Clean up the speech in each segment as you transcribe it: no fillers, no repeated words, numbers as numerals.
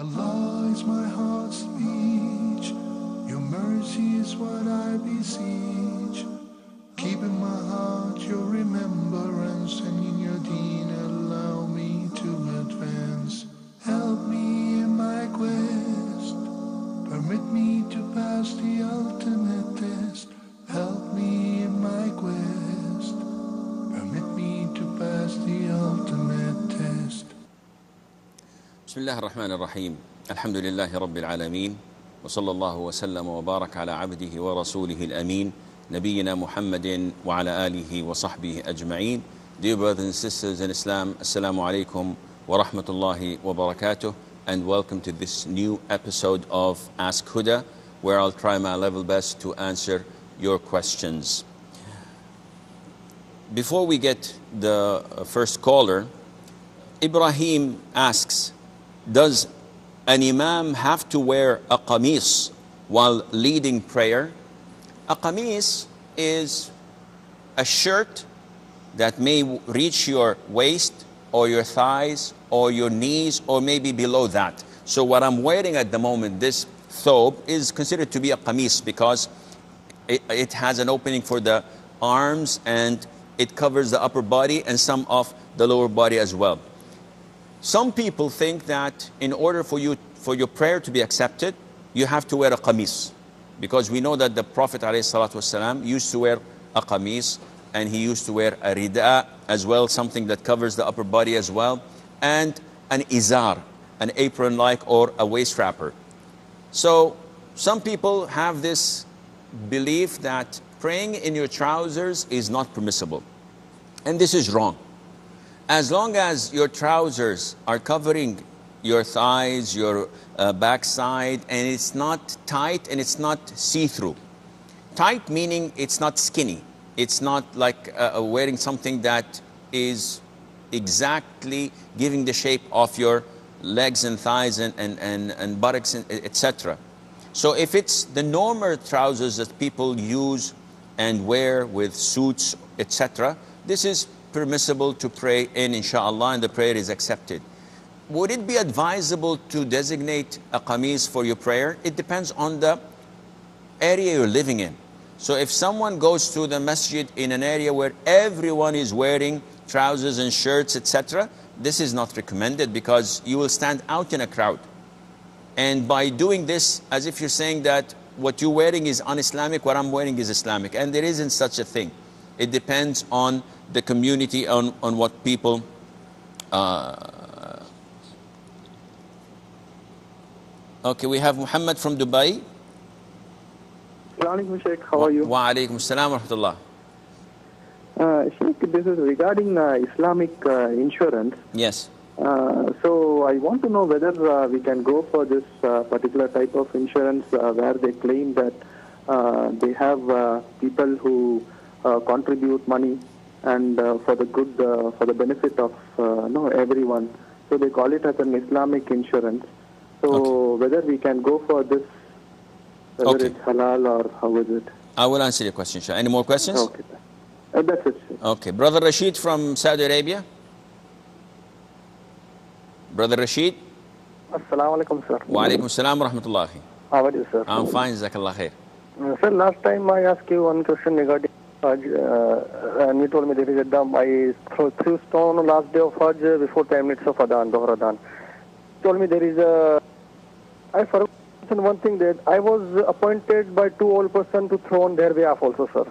Allah is my heart's speech. Your mercy is what I beseech. Keep in my heart your remembrance, and in your deen allow me to advance. Help me in my quest. Permit me to pass the ultimate test. Help me in my quest. Permit me to pass the ultimate test. بسم الله الرحمن الرحيم. الحمد لله رب العالمين، وصلى الله وسلم وبارك على عبده ورسوله الأمين نبينا محمد وعلى آله وصحبه أجمعين. Dear brothers and sisters in Islam, Assalamu alaikum wa rahmatullahi wa barakatuh, and welcome to this new episode of Ask Huda, where I'll try my level best to answer your questions. Before we get the first caller, Ibrahim asks, does an imam have to wear a qamis while leading prayer? A qamis is a shirt that may reach your waist or your thighs or your knees or maybe below that. So what I'm wearing at the moment, this thobe, is considered to be a qamis because it has an opening for the arms and it covers the upper body and some of the lower body as well. Some people think that in order for your prayer to be accepted, you have to wear a qamis, because we know that the Prophet ﷺ used to wear a qamis, and he used to wear a rida as well, something that covers the upper body as well, and an izar, an apron-like or a waist wrapper. So some people have this belief that praying in your trousers is not permissible, and this is wrong. As long as your trousers are covering your thighs, your backside, and it's not tight and it's not see-through. Tight meaning it's not skinny. It's not like wearing something that is exactly giving the shape of your legs and thighs and buttocks, etc. So if it's the normal trousers that people use and wear with suits, etc., this is permissible to pray in, inshallah, and the prayer is accepted. Would it be advisable to designate a qamis for your prayer? It depends on the area you're living in. So if someone goes to the masjid in an area where everyone is wearing trousers and shirts, etc., this is not recommended because you will stand out in a crowd. And by doing this, as if you're saying that what you're wearing is un-Islamic, what I'm wearing is Islamic. And there isn't such a thing. It depends on the community, on what people Okay, we have Muhammad from Dubai. Assalamu alaikum, Sheikh. How are you? Wa alaikum assalam wa rahmatullah. Sheikh, this is regarding Islamic insurance. Yes. So I want to know whether we can go for this particular type of insurance where they claim that they have people who contribute money and for the good, for the benefit of everyone. So they call it as an Islamic insurance. So whether we can go for this, whether it's halal or how is it? I will answer your question, Shah. Any more questions? Okay. That's it. Okay. Brother Rashid from Saudi Arabia. Brother Rashid. Assalamu alaikum, sir. Wa alaikum assalam wa rahmatullahi. How are you, sir? I'm fine, Jazakallah khair. Sir, last time I asked you one question regarding Hajj, and you told me there is a dam. I threw stone on last day of Hajj before 10 minutes of Adhan, Dhuhr Adhan. You told me there is a... I forgot one thing, that I was appointed by two old person to throw on their behalf also, sir.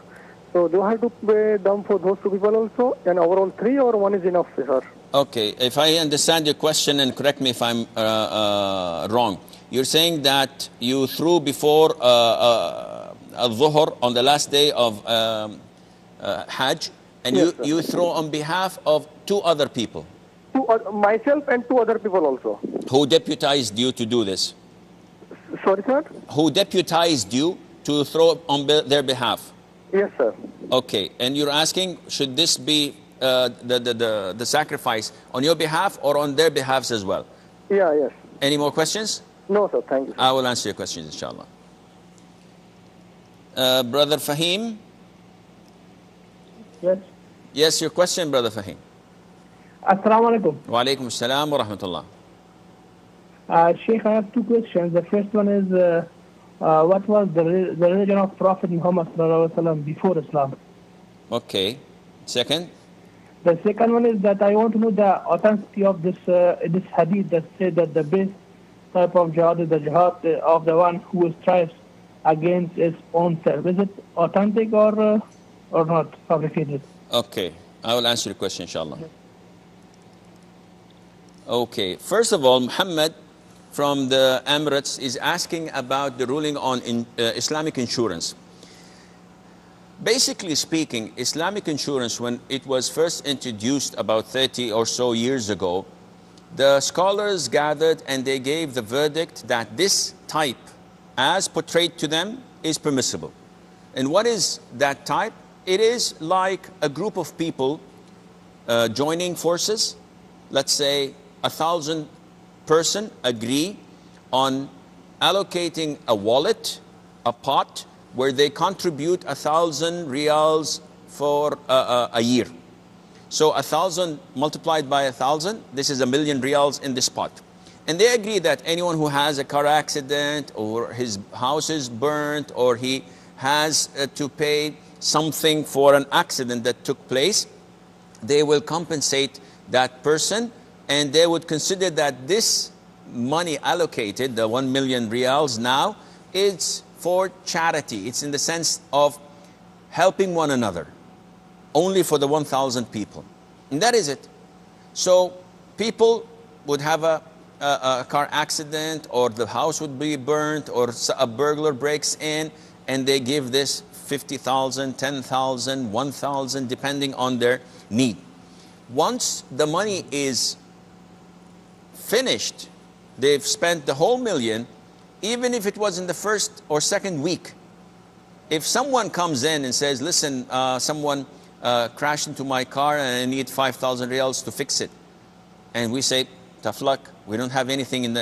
So do I have to pay dam for those two people also? And overall three, or one is enough, sir? Okay, if I understand your question, and correct me if I'm wrong. You're saying that you threw before Dhuhr on the last day of Hajj, and yes, you throw on behalf of two other people. Myself and two other people also. Who deputized you to do this? Sorry, sir? Who deputized you to throw on their behalf? Yes, sir. Okay, and you're asking, should this be the sacrifice on your behalf or on their behalves as well? Yeah, yes. Any more questions? No, sir. Thank you, sir. I will answer your questions, inshallah. Brother Fahim? Yes. Yes, your question, Brother Fahim. Assalamu alaikum. Wa alaikum assalam wa rahmatullah. Sheikh, I have two questions. The first one is, what was the religion of Prophet Muhammad ﷺ before Islam? Okay. Second? The second one is that I want to know the authenticity of this hadith that said that the best type of jihad is the jihad of the one who strives against his own self. Is it authentic or not fabricated? Okay. I will answer your question, inshallah. Okay. First of all, Muhammad from the Emirates is asking about the ruling on Islamic insurance. Basically speaking, Islamic insurance, when it was first introduced about 30 or so years ago, the scholars gathered and they gave the verdict that this type, as portrayed to them, is permissible. And what is that type? It is like a group of people joining forces. Let's say 1,000 person agree on allocating a wallet, a pot, where they contribute 1,000 riyals for a year. So 1,000 multiplied by 1,000, this is 1,000,000 riyals in this pot. And they agree that anyone who has a car accident or his house is burnt or he has to pay something for an accident that took place, they will compensate that person, and they would consider that this money allocated, the 1,000,000 riyals now, is for charity. It's in the sense of helping one another, only for the 1,000 people. And that is it. So people would have a car accident, or the house would be burnt, or a burglar breaks in, and they give this 50,000, 10,000, 1,000, depending on their need. Once the money is finished, they've spent the whole million, even if it was in the first or second week. If someone comes in and says, listen, someone crashed into my car and I need 5,000 riyals to fix it. And we say, tough luck, we don't have anything in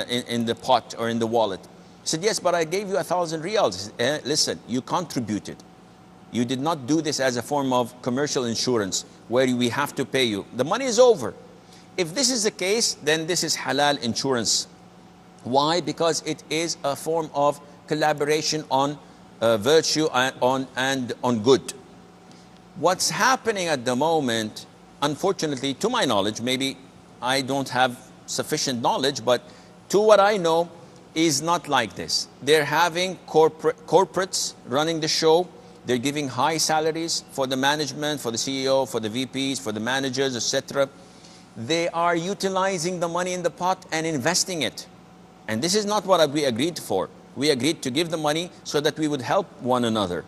the pot or in the wallet. He said, yes, but I gave you 1,000 riyals. Listen, you contributed. You did not do this as a form of commercial insurance where we have to pay you. The money is over. If this is the case, then this is halal insurance. Why? Because it is a form of collaboration on virtue and on good. What's happening at the moment, unfortunately, to my knowledge, maybe I don't have sufficient knowledge, but to what I know, is not like this. They're having corporates running the show. They're giving high salaries for the management, for the CEO, for the VPs, for the managers, etc. They are utilizing the money in the pot and investing it. And this is not what we agreed for. We agreed to give the money so that we would help one another.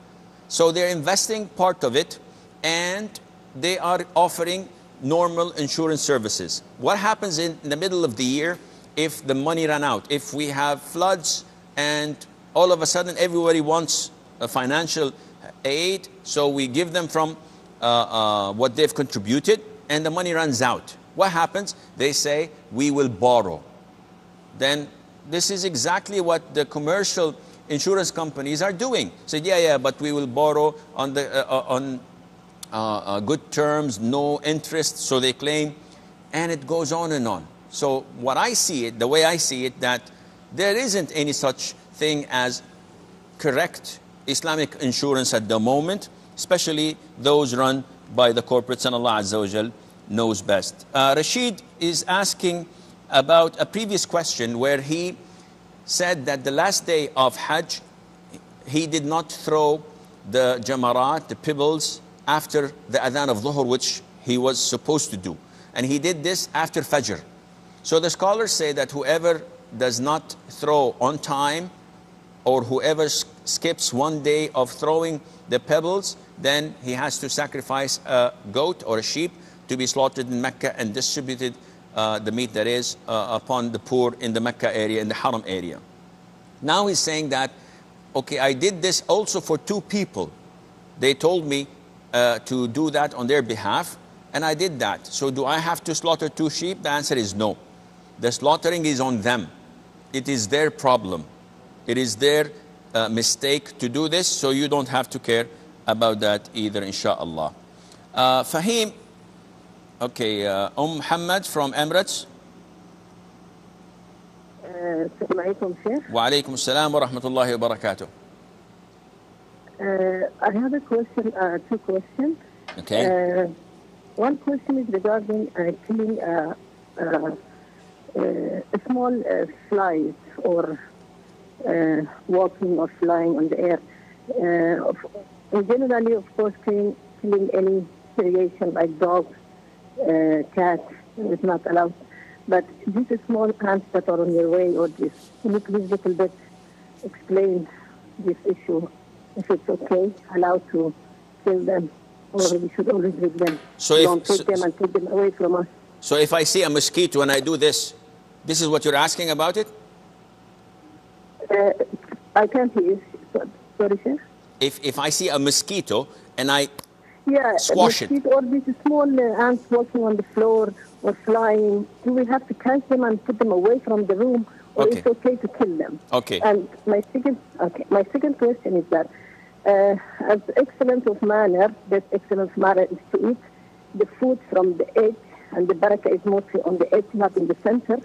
So they're investing part of it, and they are offering normal insurance services. What happens in the middle of the year if the money ran out? If we have floods and all of a sudden everybody wants a financial aid, so we give them from what they've contributed, and the money runs out. What happens? They say, we will borrow. Then this is exactly what the commercial insurance companies are doing. So yeah, but we will borrow on good terms, no interest, so they claim, and it goes on and on. So what I see it, the way I see it, that there isn't any such thing as correct Islamic insurance at the moment, especially those run by the corporates, and Allah Azza wa Jal knows best. Rashid is asking about a previous question where he said that the last day of Hajj, he did not throw the jamarat, the pebbles, after the adhan of Dhuhr, which he was supposed to do. And he did this after Fajr. So the scholars say that whoever does not throw on time, or whoever skips one day of throwing the pebbles, then he has to sacrifice a goat or a sheep to be slaughtered in Mecca and distributed the meat that is upon the poor in the Mecca area, in the Haram area. Now he's saying that, okay, I did this also for two people. They told me to do that on their behalf, and I did that. So do I have to slaughter two sheep? The answer is no. The slaughtering is on them. It is their problem. It is their mistake to do this, so you don't have to care about that either, inshallah. Fahim, okay, Muhammad from Emirates. السلام عليكم شيخ. وعليكم السلام ورحمة الله وبركاته. I have a question, two questions. Okay. One question is regarding killing small flies or walking or flying on the air. Generally, of course, killing any creation like dogs, cats is not allowed. But these small ants that are on your way or this, can you please a little bit explain this issue? If it's okay, allowed to kill them, or we should always leave them. So Don't take them and take them away from us. So if I see a mosquito and I do this, this is what you're asking about it? I can't hear you. Sorry, sir. If I see a mosquito and I Yeah, squash it. Or these small ants walking on the floor or flying, do we have to catch them and put them away from the room, or Okay. it's okay to kill them? Okay. And my second question is that, as excellence of manner, that excellence of manner is to eat the food from the edge, and the barakah is mostly on the edge, not in the center.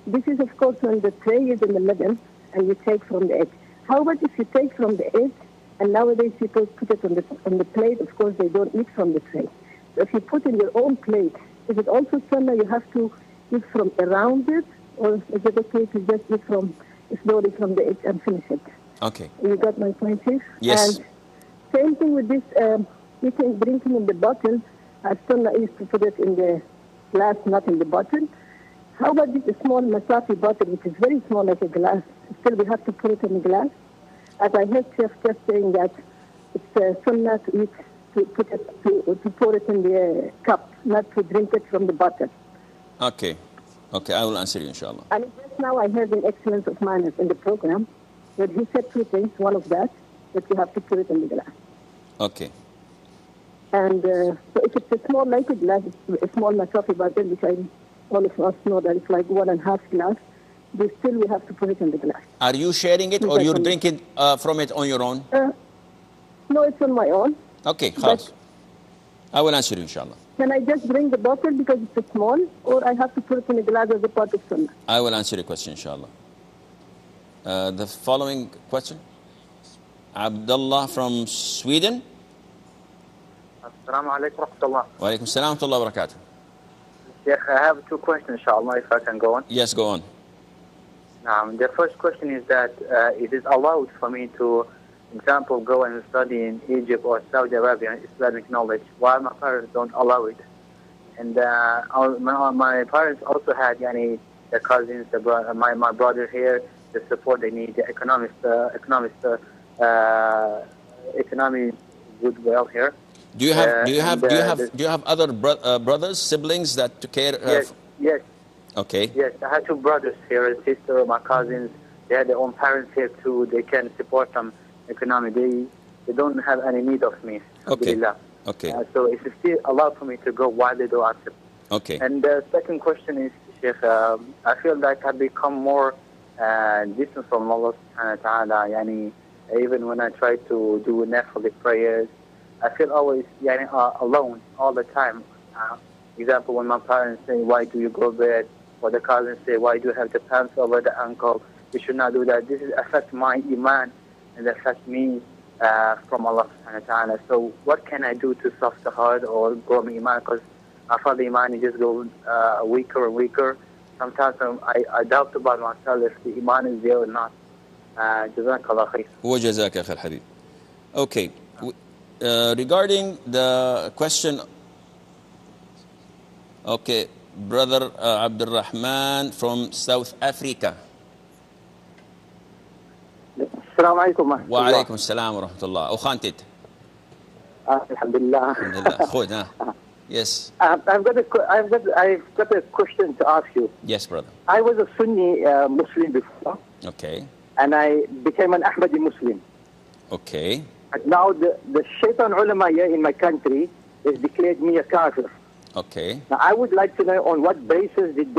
This is, of course, when the tray is in the middle and you take from the edge. How about if you take from the edge, and nowadays people put it on the plate? Of course, they don't eat from the tray. So if you put in your own plate, is it also sunnah you have to eat from around it, or is it okay to just eat from slowly from the edge and finish it? Okay. You got my point, Chief? Yes. And same thing with this drinking in the bottle. Sunnah is to put it in the glass, not in the bottle. How about this small masafi bottle, which is very small like a glass? Still, we have to put it in the glass. As I heard Chef just saying that it's sunnah to eat, to pour it in the cup, not to drink it from the bottle. Okay. Okay, I will answer you, inshallah. And just now I heard an excellence of manners in the program, that he said two things. One of that you have to put it in the glass. Okay. And so if it's a small, like a glass, a small masafi bottle, which all of us know that it's like 1.5 glass, still we have to put it in the glass. Are you sharing it or you're drinking from it on your own? No, it's on my own. Okay, خلاص. I will answer you, inshallah. Can I just bring the bottle because it's small, or I have to put it in a glass as a part of sunnah? I will answer your question, inshallah. The following question. Abdullah from Sweden. Assalamu alaikum wa rahmatullah. Wa alaikum salam wa rahmatullahi wa barakatuh. Sheikh, I have two questions, inshallah, if I can go on. Yes, go on. The first question is that it is allowed for me to, example, go and study in Egypt or Saudi Arabia Islamic knowledge, while my parents don't allow it. And my parents also had their cousins, my brother here, the support they need, the economic goodwill here. Do you have other brothers, siblings that took care of? Yes. Okay. Yes, I have two brothers here, a sister, my cousins. They have their own parents here too. They can support them economically. They don't have any need of me. Okay. Alhamdulillah. Okay. So it's still allowed for me to go while they don't accept. Okay. And the second question is, Sheikh, I feel like I've become more distant from Allah subhanahu wa ta'ala. Even when I try to do Nafil prayers, I feel always alone all the time. Example, when my parents say, why do you go to bed? Or the cousins say, why do you have the pants over the ankle? You should not do that. This affects my iman and affects me from Allah subhanahu wa ta'ala. So what can I do to soften the heart or grow my iman? Because I feel the iman is just going weaker and weaker. Sometimes I doubt about myself if the iman is there or not. Jazakallah khair. وجزاك خير حبيب. Okay. Regarding the question, okay, brother Abdul Rahman from South Africa. Assalamu alaikum. Wa alaikum assalam wa rahmatullah. أخانتت. Alhamdulillah. Alhamdulillah. خذ. Yes. I've got a question to ask you. Yes, brother. I was a Sunni Muslim before. Okay. And I became an Ahmadi Muslim. Okay. And now the Shaitan ulama here in my country has declared me a kafir. Okay. Now I would like to know on what basis could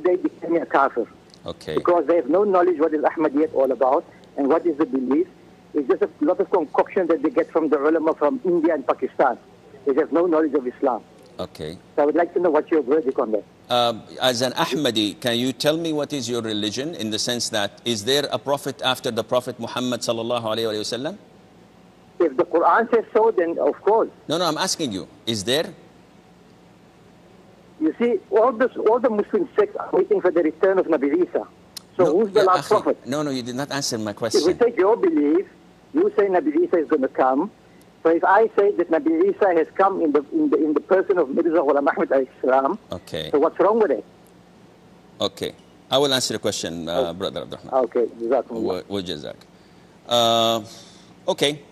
they declare me a kafir? Okay. Because they have no knowledge what is Ahmadiyyat all about and what is the belief. It's just a lot of concoction that they get from the ulama from India and Pakistan. They have no knowledge of Islam. Okay. So I would like to know what's your verdict on that. as an Ahmadi, can you tell me what is your religion, in the sense that, is there a prophet after the Prophet Muhammad sallallahu alayhi wa sallam? If the Quran says so, then of course. No, I'm asking you, is there? You see, all the Muslim sects are waiting for the return of Nabi Isa. So No, who's the yeah, last akhi, prophet? No, you did not answer my If we question. take your belief, you say Nabi Isa is going to come. So if I say that Nabi Isa has come in the person of Mirza Ghulam Ahmad alayhi salam, Okay, so what's wrong with it? okay. I will answer the question, Brother Abdurrahman. Okay, Jazakumullah. Wajazak. Okay,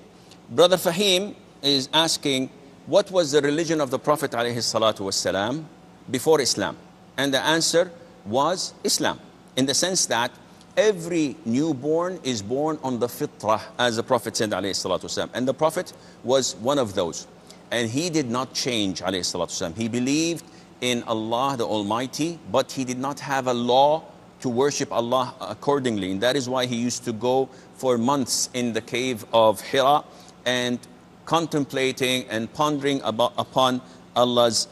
Brother Fahim is asking, what was the religion of the Prophet alayhi salatu wasalam before Islam? And the answer was Islam, in the sense that every newborn is born on the fitrah, as the Prophet said alayhi salatu wasalam. And the Prophet was one of those. And he did not change alayhi salatu wasalam. He believed in Allah the Almighty, but he did not have a law to worship Allah accordingly. And that is why he used to go for months in the cave of Hira and contemplating and pondering upon Allah's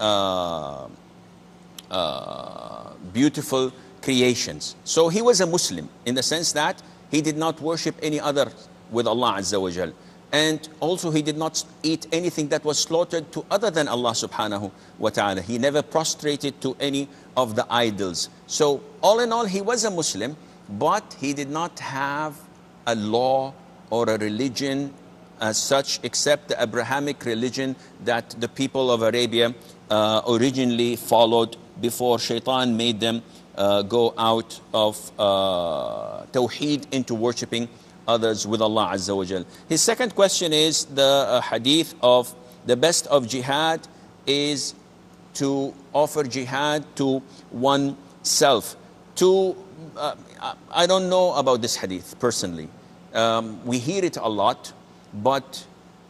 beautiful creations. So he was a Muslim, in the sense that he did not worship any other with Allah Azza wa Jal. And also he did not eat anything that was slaughtered to other than Allah subhanahu wa ta'ala. He never prostrated to any of the idols. So all in all, he was a Muslim, but he did not have a law or a religion as such, except the Abrahamic religion that the people of Arabia originally followed before Shaitan made them go out of Tawheed into worshipping others with Allah Azza wa Jal. His second question is the hadith of the best of jihad is to offer jihad to oneself. I don't know about this hadith personally. We hear it a lot, but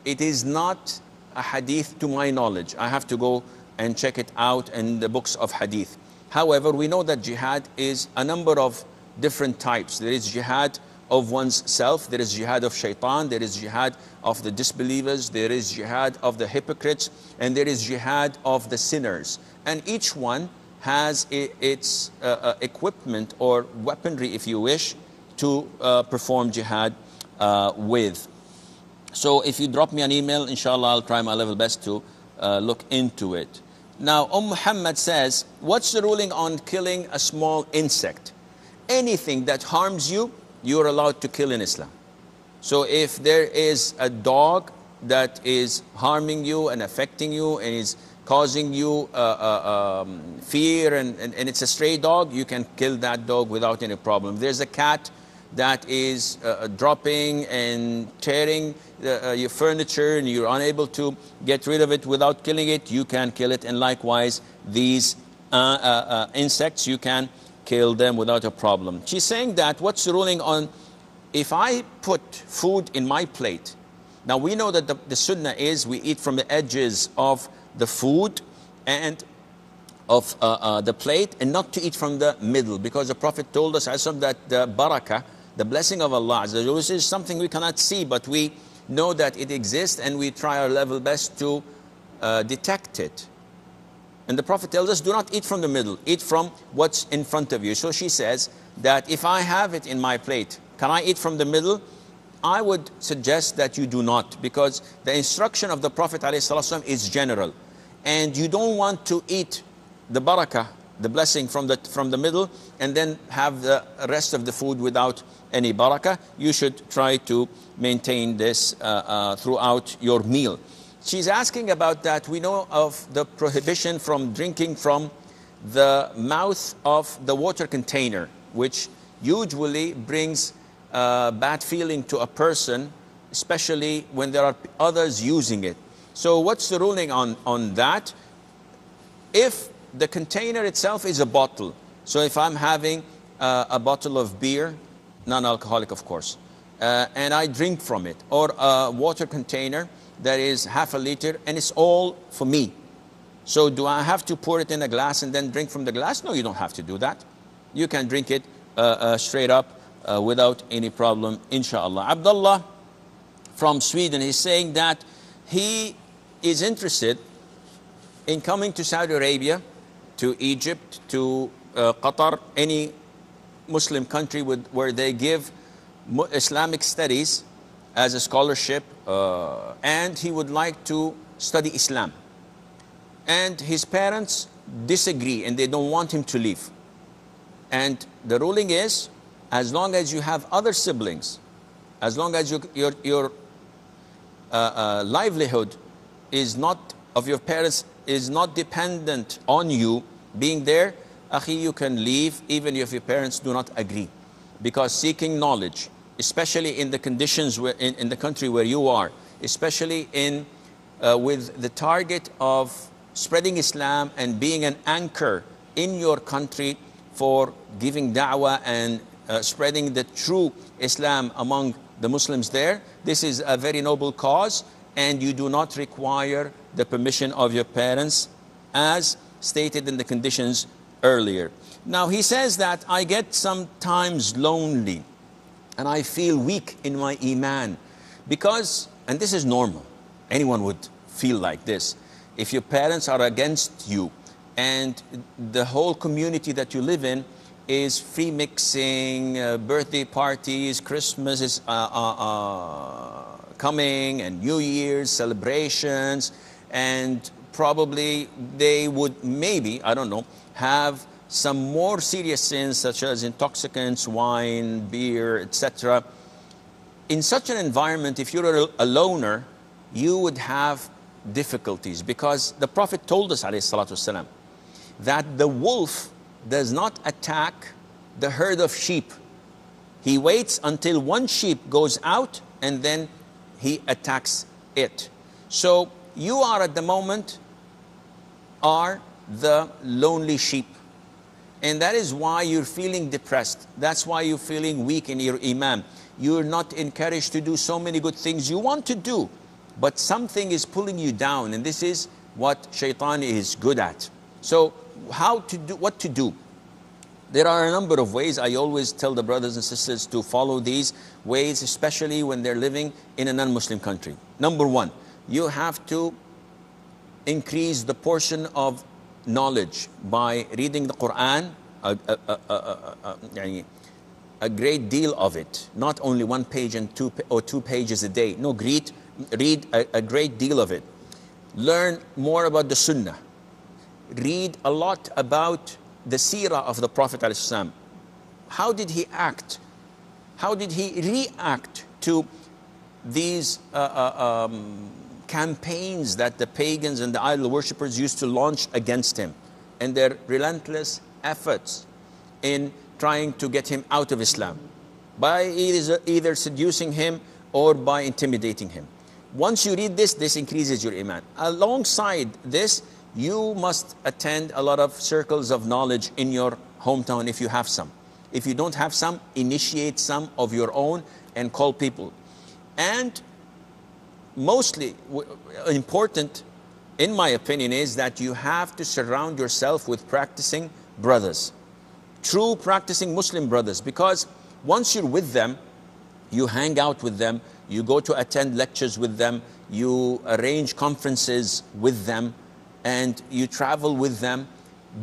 it is not a hadith to my knowledge. I have to go and check it out in the books of hadith. However, we know that jihad is a number of different types. There is jihad of one's self, there is jihad of shaitan, there is jihad of the disbelievers, there is jihad of the hypocrites, and there is jihad of the sinners. And each one has its equipment or weaponry, if you wish, to perform jihad with. So if you drop me an email, inshallah, I'll try my level best to look into it. Now, Muhammad says, what's the ruling on killing a small insect? Anything that harms you, you're allowed to kill in Islam. So if there is a dog that is harming you and affecting you and is causing you fear and it's a stray dog, you can kill that dog without any problem. If there's a cat that is dropping and tearing your furniture and you're unable to get rid of it without killing it, you can kill it. And likewise, these insects, you can kill them without a problem. She's saying that, what's the ruling on if I put food in my plate? Now we know that the sunnah is we eat from the edges of the food and of the plate, and not to eat from the middle, because the Prophet told us that the barakah, the blessing of Allah, is something we cannot see, but we know that it exists and we try our level best to detect it. And the Prophet tells us, do not eat from the middle, eat from what's in front of you. So she says that if I have it in my plate, can I eat from the middle? I would suggest that you do not, because the instruction of the Prophet ﷺ is general. And you don't want to eat the barakah, the blessing from the middle, and then have the rest of the food without any barakah. You should try to maintain this throughout your meal. She's asking about that. We know of the prohibition from drinking from the mouth of the water container, which usually brings bad feeling to a person, especially when there are others using it. So what's the ruling on that? If the container itself is a bottle, so if I'm having a bottle of beer, non-alcoholic of course, and I drink from it, or a water container that is half a liter and it's all for me, so do I have to pour it in a glass and then drink from the glass? No, you don't have to do that. You can drink it straight up without any problem, inshallah. Abdullah from Sweden is saying that he is interested in coming to Saudi Arabia to Egypt, to Qatar, any Muslim country where they give Islamic studies as a scholarship, and he would like to study Islam. And his parents disagree and they don't want him to leave. And the ruling is, as long as you have other siblings, as long as your livelihood is not of your parents is not dependent on you being there, akhi, you can leave even if your parents do not agree. Because seeking knowledge, especially in the conditions in the country where you are, especially in with the target of spreading Islam and being an anchor in your country for giving da'wah and spreading the true Islam among the Muslims there, this is a very noble cause, and you do not require the permission of your parents as stated in the conditions earlier. Now he says that I get sometimes lonely and I feel weak in my iman because, and this is normal, anyone would feel like this. If your parents are against you and the whole community that you live in is free mixing, birthday parties, Christmas is coming, and New Year's celebrations, and probably they would maybe, I don't know, have some more serious sins such as intoxicants, wine, beer, etc. In such an environment, if you're a loner, you would have difficulties, because the Prophet told us, alayhi salatu wasalam, that the wolf does not attack the herd of sheep. He waits until one sheep goes out and then he attacks it. So you are at the moment are the lonely sheep. And that is why you're feeling depressed. That's why you're feeling weak in your iman. You're not encouraged to do so many good things you want to do, but something is pulling you down, and this is what shaitan is good at. So what to do? There are a number of ways. I always tell the brothers and sisters to follow these ways, especially when they're living in a non-Muslim country. Number one, you have to increase the portion of knowledge by reading the Quran, a great deal of it, not only 1 page and 2 pages a day. No, read a great deal of it. Learn more about the Sunnah. Read a lot about the seerah of the Prophet ﷺ. How did he act? How did he react to these campaigns that the pagans and the idol worshippers used to launch against him, and their relentless efforts in trying to get him out of Islam by either seducing him or by intimidating him? Once you read this, this increases your iman. Alongside this, you must attend a lot of circles of knowledge in your hometown if you have some. If you don't have some, initiate some of your own and call people. And mostly important, in my opinion, is that you have to surround yourself with practicing brothers. True practicing Muslim brothers, because once you're with them, you hang out with them, you go to attend lectures with them, you arrange conferences with them, and you travel with them.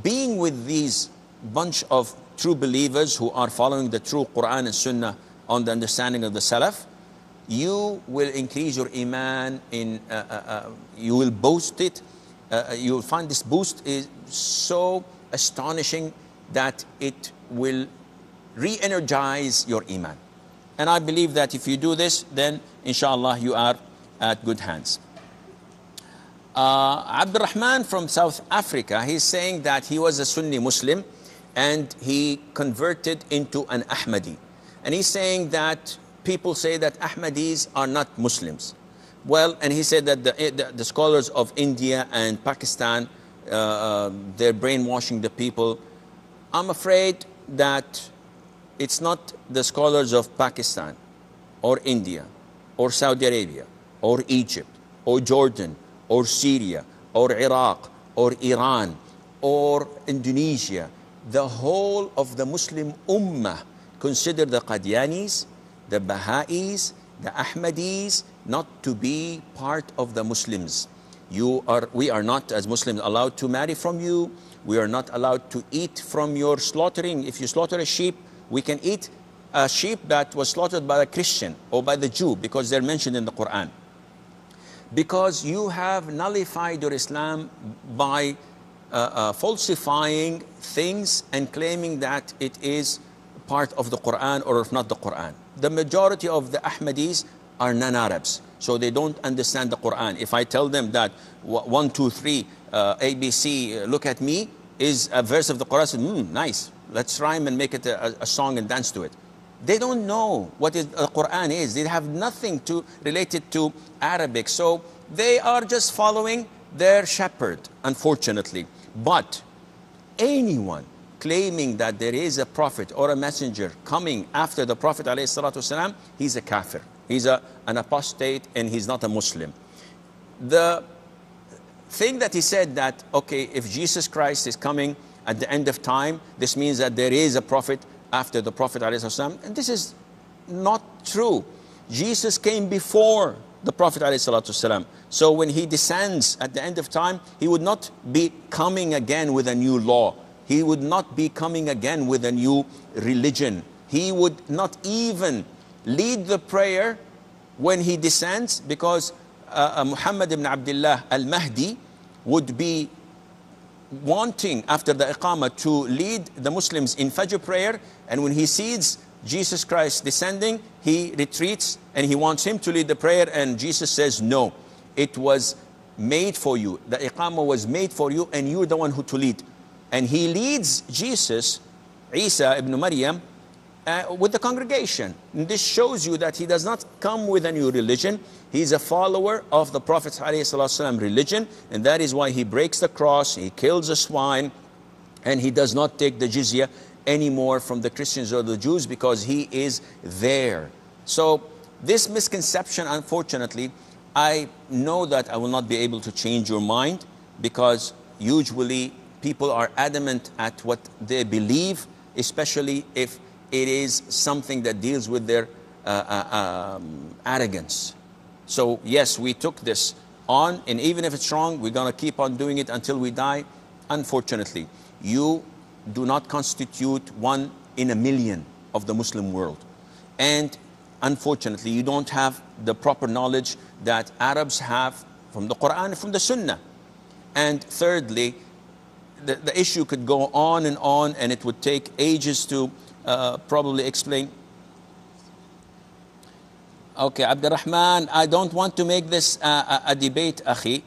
Being with these bunch of true believers who are following the true Quran and Sunnah on the understanding of the Salaf, you will increase your iman. You will boost it. You will find this boost is so astonishing that it will re-energize your iman. And I believe that if you do this, then inshallah you are at good hands. Abdurrahman from South Africa, he's saying that he was a Sunni Muslim and he converted into an Ahmadi. And he's saying that people say that Ahmadis are not Muslims. Well, and he said that the scholars of India and Pakistan, they're brainwashing the people. I'm afraid that it's not the scholars of Pakistan or India or Saudi Arabia or Egypt or Jordan or Syria or Iraq or Iran or Indonesia. The whole of the Muslim Ummah consider the Qadianis, the Baha'is, the Ahmadis not to be part of the Muslims. we are not as Muslims allowed to marry from you. We are not allowed to eat from your slaughtering. If you slaughter a sheep, we can eat a sheep that was slaughtered by a Christian or by the Jew, because they're mentioned in the Quran. Because you have nullified your Islam by falsifying things and claiming that it is part of the Quran, or if not the Quran. The majority of the Ahmadis are non-Arabs, so they don't understand the Quran. If I tell them that 1, 2, 3, ABC, look at me, is a verse of the Quran, nice, let's rhyme and make it a song and dance to it. They don't know what the Quran is. They have nothing to relate it to Arabic. So they are just following their shepherd, unfortunately. But anyone claiming that there is a prophet or a messenger coming after the Prophet ﷺ, he's a kafir. He's an apostate, and he's not a Muslim. The thing that he said that, okay, if Jesus Christ is coming at the end of time, this means that there is a prophet after the Prophet ﷺ, and this is not true. Jesus came before the Prophet ﷺ. So when he descends at the end of time, he would not be coming again with a new law. He would not be coming again with a new religion. He would not even lead the prayer when he descends, because Muhammad ibn Abdullah al-Mahdi would be wanting after the Iqamah to lead the Muslims in Fajr prayer, and when he sees Jesus Christ descending, he retreats and he wants him to lead the prayer, and Jesus says, no, it was made for you. The Iqamah was made for you, and you're the one who to lead. And he leads Jesus, Isa ibn Maryam, with the congregation. And this shows you that he does not come with a new religion. He's a follower of the Prophet's ﷺ religion, and that is why he breaks the cross, he kills a swine, and he does not take the jizya anymore from the Christians or the Jews, because he is there. So this misconception, unfortunately, I know that I will not be able to change your mind, because usually people are adamant at what they believe, especially if it is something that deals with their arrogance. So yes, we took this on, and even if it's wrong, we're going to keep on doing it until we die. Unfortunately, you do not constitute 1 in a million of the Muslim world. And unfortunately, you don't have the proper knowledge that Arabs have from the Quran and from the Sunnah. And thirdly, the issue could go on, and it would take ages to probably explain. Okay, Abdurrahman, I don't want to make this a debate, Akhi,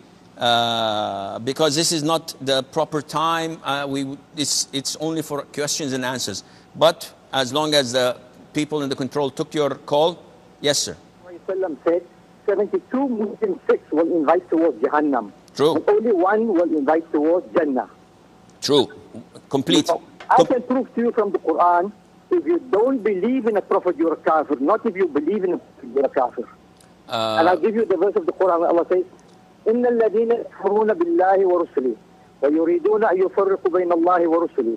because this is not the proper time. It's only for questions and answers. But as long as the people in the control took your call, yes, sir. Prophet said 72 Muslim sects will invite towards Jahannam. True. And only one will invite towards Jannah. True. Complete. I can prove to you from the Quran, if you don't believe in a prophet, you're a kafir. Not if you believe in a prophet, you're a kafir. And I'll give you the verse of the Quran where Allah says, إِنَّ الَّذِينَ يَكْفُرُونَ بِاللَّهِ وَرُسُلِهِ وَيُرِيدُونَ أَن يُفَرِّقُوا بَيْنَ اللَّهِ وَرُسُلِهِ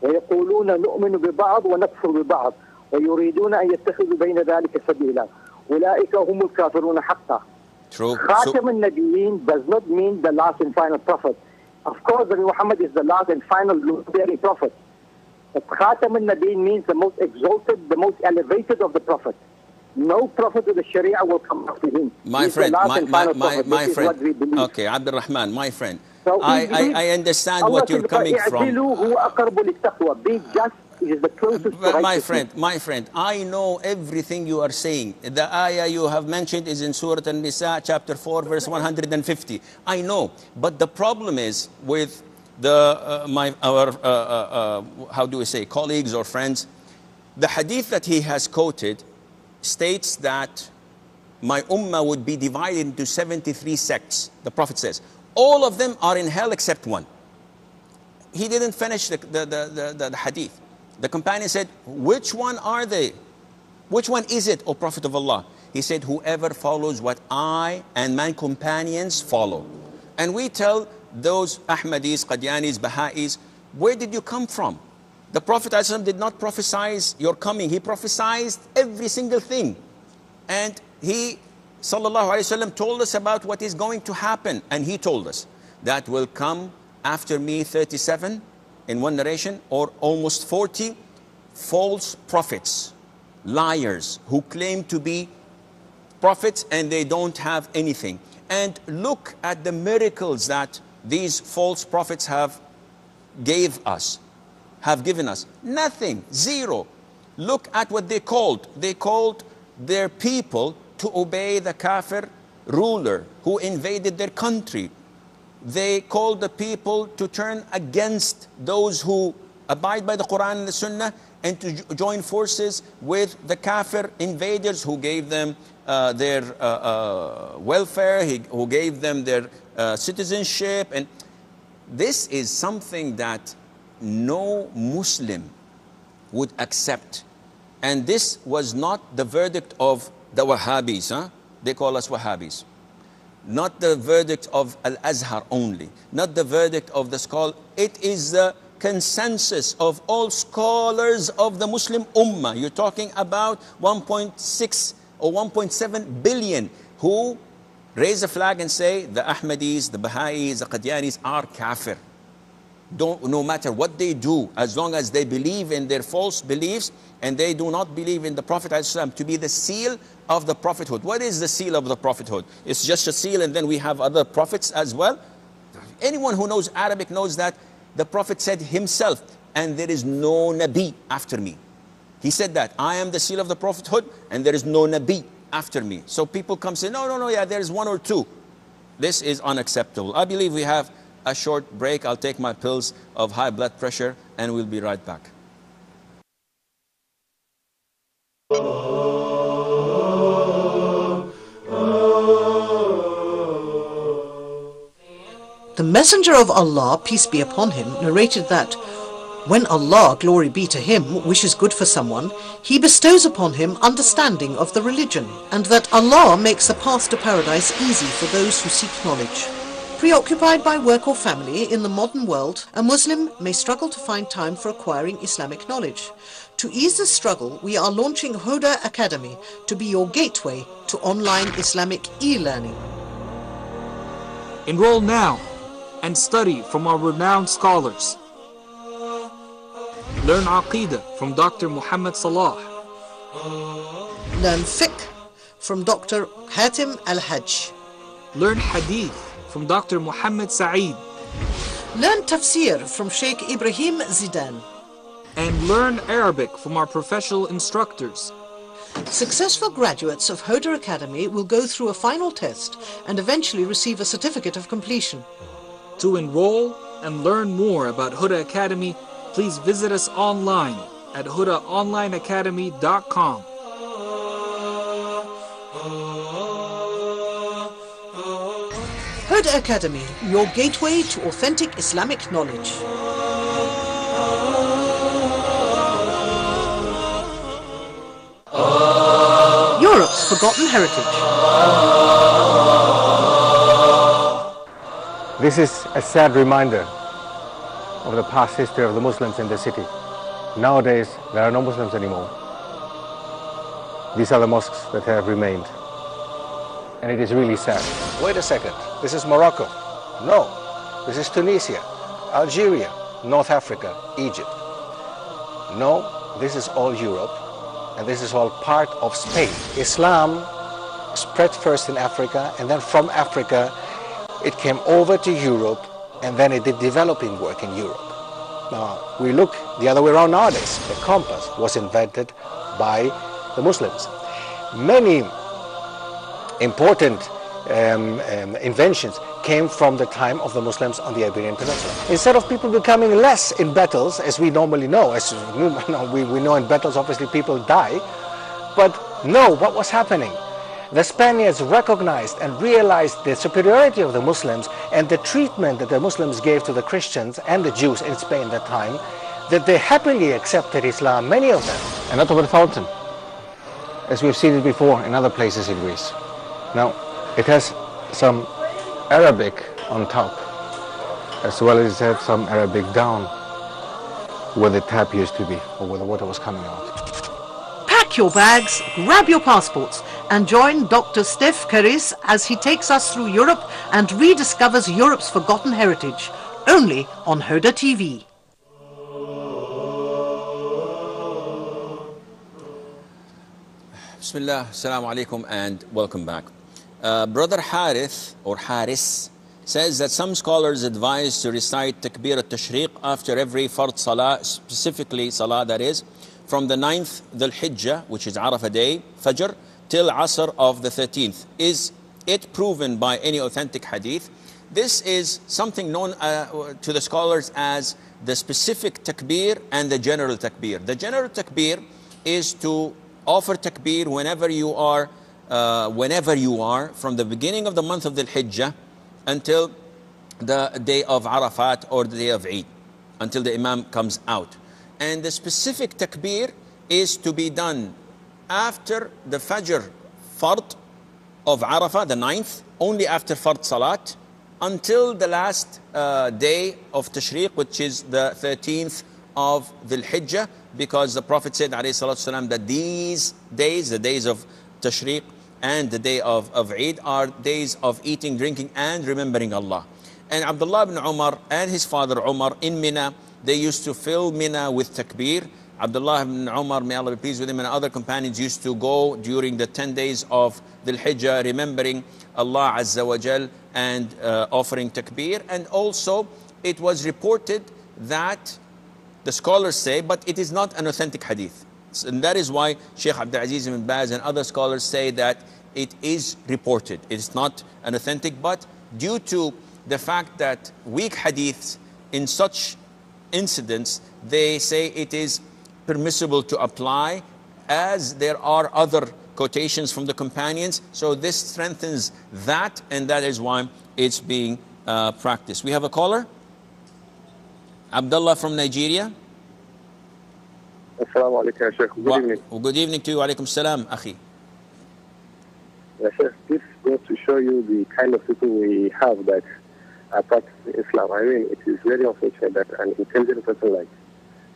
وَيَقُولُونَ نُؤْمِنُ بِبَعْضٍ وَنَكْفُرُ بِبَعْضٍ وَيُرِيدُونَ أَن يَتَّخِذُوا بَيْنَ ذَلِكَ سَبِيلًا أُولَٰئِكَ هُمُ الْكَافِرُونَ حَقًّا. True. Khatam al-Nabiyyin does not mean the last and final prophet. Of course, Nabi Muhammad is the last and final glory prophet. But Khatam al-Nabiyyin means the most exalted, the most elevated of the prophets. No prophet of the Sharia will come after him. My friend, my friend. Okay, Abdul Rahman, my friend. So I understand what you're coming from. Be just is the closest to my friend, I know everything you are saying. The ayah you have mentioned is in Surah An-Nisa, chapter 4, verse 150. I know, but the problem is with our how do we say, colleagues or friends. The hadith that he has quoted states that my ummah would be divided into 73 sects. The Prophet says all of them are in hell except one. He didn't finish the hadith. The companion said, which one are they? Which one is it, O Prophet of Allah? He said, whoever follows what I and my companions follow. And we tell those Ahmadis, Qadianis, Baha'is, where did you come from? The Prophet ﷺ did not prophesy your coming. He prophesied every single thing. And he sallallahu alaihi wasallam told us about what is going to happen, and he told us that will come after me 37 in one narration, or almost 40 false prophets, liars who claim to be prophets and they don't have anything. And look at the miracles that these false prophets have given us. Nothing, zero. Look at what they called. They called their people to obey the kafir ruler who invaded their country. They called the people to turn against those who abide by the Quran and the Sunnah, and to join forces with the kafir invaders who gave them their welfare, who gave them their citizenship. And this is something that no Muslim would accept. And this was not the verdict of the Wahhabis. They call us Wahhabis. Not the verdict of Al-Azhar only. Not the verdict of the scholar. It is the consensus of all scholars of the Muslim Ummah. You're talking about 1.6 or 1.7 billion who raise a flag and say the Ahmadis, the Baha'is, the Qadianis are kafir. No matter what they do, as long as they believe in their false beliefs and they do not believe in the Prophet ﷺ to be the seal of the prophethood. What is the seal of the prophethood? It's just a seal and then we have other prophets as well. Anyone who knows Arabic knows that the Prophet said himself, and there is no Nabi after me. He said that, I am the seal of the prophethood and there is no Nabi after me. So people come say, no, yeah, there is one or two. This is unacceptable. I believe we have a short break. I'll take my pills of high blood pressure and we'll be right back. The Messenger of Allah, peace be upon him, narrated that when Allah, glory be to him, wishes good for someone, he bestows upon him understanding of the religion, and that Allah makes the path to paradise easy for those who seek knowledge. Preoccupied by work or family in the modern world, a Muslim may struggle to find time for acquiring Islamic knowledge. To ease this struggle, we are launching Huda Academy to be your gateway to online Islamic e-learning. Enroll now and study from our renowned scholars. Learn Aqidah from Dr. Muhammad Salah. Learn Fiqh from Dr. Hatim Al-Hajj. Learn Hadith from Dr. Muhammad Sa'id. Learn Tafsir from Sheikh Ibrahim Zidan. And learn Arabic from our professional instructors. Successful graduates of Huda Academy will go through a final test and eventually receive a certificate of completion. To enroll and learn more about Huda Academy, please visit us online at hudaonlineacademy.com. Huda Academy, your gateway to authentic Islamic knowledge. Europe's forgotten heritage. This is a sad reminder of the past history of the Muslims in the city. Nowadays, there are no Muslims anymore. These are the mosques that have remained. And it is really sad. Wait a second, this is Morocco. No, this is Tunisia, Algeria, North Africa, Egypt. No, this is all Europe, and this is all part of Spain. Islam spread first in Africa, and then from Africa, it came over to Europe, and then it did developing work in Europe. Now, we look the other way around nowadays. The compass was invented by the Muslims. Many important inventions came from the time of the Muslims on the Iberian Peninsula. Instead of people becoming less in battles, as we normally know, as we know in battles obviously people die, but no, what was happening? The Spaniards recognized and realized the superiority of the Muslims and the treatment that the Muslims gave to the Christians and the Jews in Spain at that time, that they happily accepted Islam, many of them. And not over the fountain, as we've seen it before in other places in Greece. Now, it has some Arabic on top, as well as it has some Arabic down, where the tap used to be, or where the water was coming out. Pack your bags, grab your passports, and join Dr. Steph Karis as he takes us through Europe and rediscovers Europe's forgotten heritage, only on Huda TV. Bismillah, assalamu alaikum, and welcome back. Brother Harith, or Haris, says that some scholars advise to recite Takbir al-Tashriq after every Fard Salah, specifically Salah that is, from the 9th Dhul Hijjah, which is Arafah day, Fajr, till Asr of the 13th. Is it proven by any authentic hadith? This is something known to the scholars as the specific Takbir and the general Takbir. The general Takbir is to offer Takbir whenever you are from the beginning of the month of Dhul Hijjah until the day of Arafat or the day of Eid, until the Imam comes out. And the specific Takbir is to be done after the Fajr Fard of Arafah, the 9th, only after Fard Salat, until the last day of Tashriq, which is the 13th of Dhul Hijjah, because the Prophet said, ﷺ, that these days, the days of Tashriq and the day of Eid, are days of eating, drinking, and remembering Allah. And Abdullah ibn Umar and his father Umar in Mina, they used to fill Mina with Takbir. Abdullah ibn Umar, may Allah be pleased with him, and other companions used to go during the 10 days of Dhul Hijjah, remembering Allah Azza wa Jal and offering Takbir. And also, it was reported that the scholars say, but it is not an authentic hadith. And that is why Sheikh Abdul Aziz ibn Baz and other scholars say that it is reported. It's not an authentic, but due to the fact that weak hadiths in such incidents, they say it is permissible to apply, as there are other quotations from the companions. So this strengthens that, and that is why it's being practiced. We have a caller. Abdullah from Nigeria. Assalamu alaikum, Sheikh. Good evening. Good evening to you. Alaikum salam, akhi. Yes, Sheikh, this goes to show you the kind of people we have that are practicing Islam. I mean, it is very unfortunate that an intelligent person like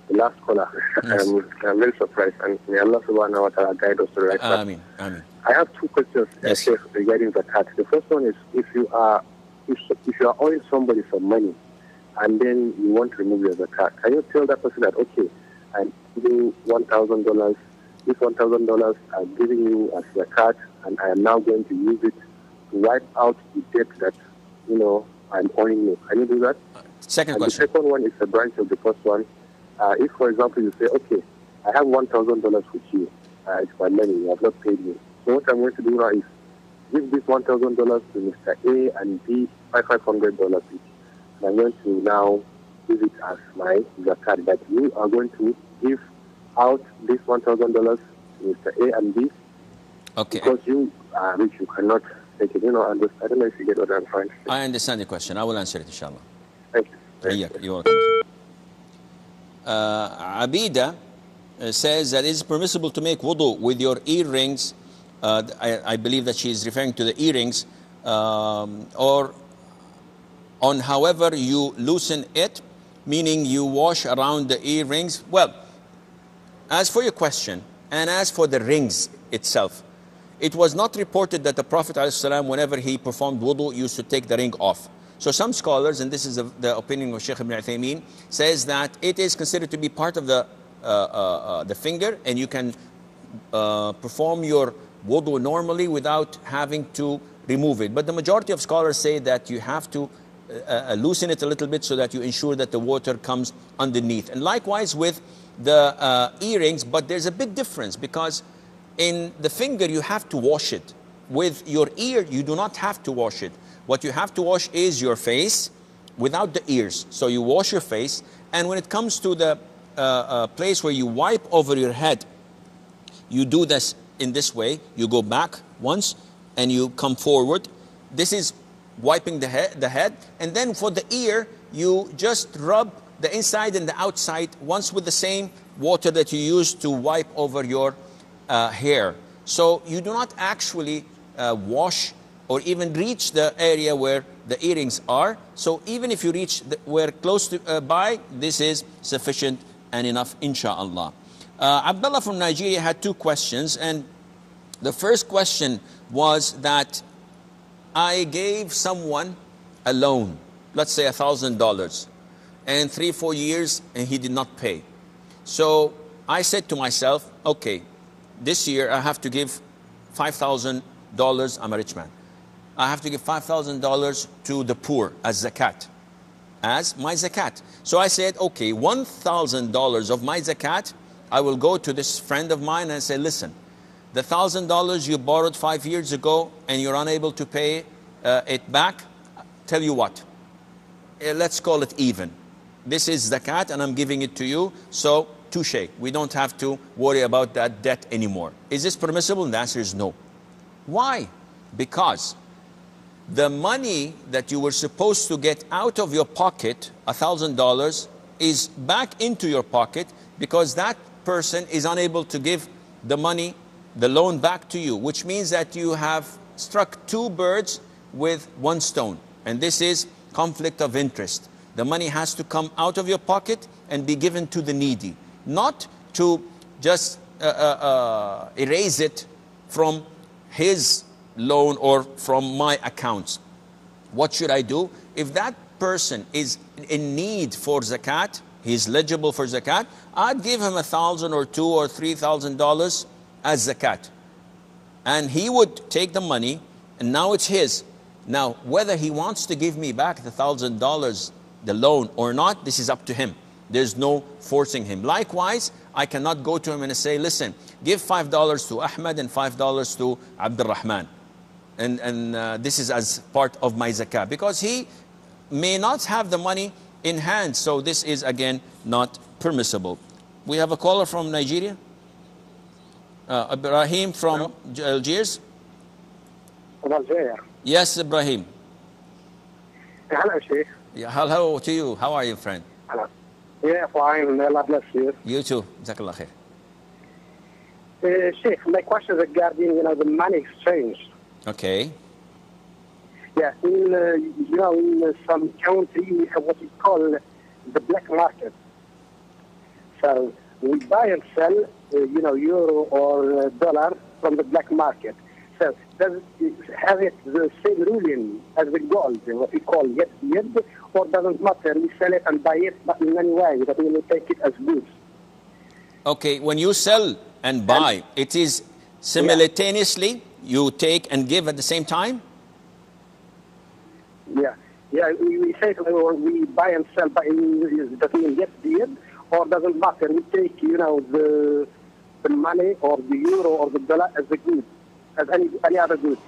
the last caller, yes. I'm very surprised, and may Allah subhanahu wa ta'ala guide us to the right path. Ameen. Ameen. I have two questions, yes. Sheikh, regarding zakat. The first one is, if you are owing somebody some money, and then you want to remove your zakat, can you tell that person that, okay, I'm giving you $1,000, this $1,000 I'm giving you as zakat, and I am now going to use it to wipe out the debt that, I'm owing you. Can you do that? Second question. The second one is a branch of the first one. If, for example, you say, okay, I have $1,000 with you. It's my money. You have not paid me. So what I'm going to do now is give this $1,000 to Mr. A and B $500 each. And I'm going to now use it as my zakat, that you are going to give out this $1,000 to Mr. A and B. Okay. Because you are rich, you cannot take it. I don't know if you get what I'm trying to say. I understand the question. I will answer it, inshallah. Thank you. You're welcome. Abida says that it's permissible to make wudu with your earrings. I believe that she is referring to the earrings, or on however you loosen it, meaning you wash around the earrings. Well, as for your question, and as for the rings itself, it was not reported that the Prophet ﷺ, whenever he performed wudu, used to take the ring off. So some scholars, and this is the opinion of Sheikh Ibn Uthaymeen, says that it is considered to be part of the finger, and you can perform your wudu normally without having to remove it. But the majority of scholars say that you have to loosen it a little bit so that you ensure that the water comes underneath. And likewise with the earrings, but there's a big difference, because in the finger you have to wash it. With your ear, you do not have to wash it. What you have to wash is your face without the ears. So you wash your face, and when it comes to the place where you wipe over your head, you do this in this way. You go back once and you come forward. This is wiping the head. And then for the ear, you just rub the inside and the outside once with the same water that you use to wipe over your hair. So you do not actually wash or even reach the area where the earrings are. So even if you reach where close to by, this is sufficient and enough, inshallah. Abdullah from Nigeria had two questions, and The first question was that I gave someone a loan, let's say $1,000, and 3-4 years and he did not pay. So I said to myself, okay, this year I have to give $5,000. I'm a rich man. I have to give $5,000 to the poor as zakat, as my zakat. So I said, okay, $1,000 of my zakat, I will go to this friend of mine and say, listen, the $1,000 you borrowed 5 years ago and you're unable to pay it back, tell you what, let's call it even. This is zakat and I'm giving it to you, so touche. We don't have to worry about that debt anymore. Is this permissible? And the answer is no. Why? Because the money that you were supposed to get out of your pocket, $1,000, is back into your pocket because that person is unable to give the money, the loan back to you, which means that you have struck two birds with one stone. And this is conflict of interest. The money has to come out of your pocket and be given to the needy, not to just erase it from his loan or from my accounts. What should I do? If that person is in need for zakat, he's eligible for zakat, I'd give him $1,000 or $2,000 or $3,000 as zakat. And he would take the money and now it's his. Now, whether he wants to give me back the $1,000, the loan or not, this is up to him. There's no forcing him. Likewise, I cannot go to him and say, listen, give $5 to Ahmed and $5 to Abdul Rahman. And this is as part of my zakah. Because he may not have the money in hand. So this is, again, not permissible. We have a caller from Nigeria. Ibrahim from Algiers. From Algeria. Yes, Ibrahim. Hello, Sheikh. Yeah, hello to you. How are you, friend? Hello. Yeah, fine. May Allah bless you. You too. Jazakallah khair. Sheikh, my question is regarding, the money exchange. Okay. Yeah, in some country we have what we call the black market. So we buy and sell, euro or dollar from the black market. So does it have it the same ruling as the gold, what we call yet, or doesn't matter? We sell it and buy it, but in any way that we will take it as goods. Okay, when you sell and buy, it is simultaneously you take and give at the same time? Yeah, we say we buy and sell, but that we get the or doesn't matter. We take, the money or the euro or the dollar as a good, as any other good.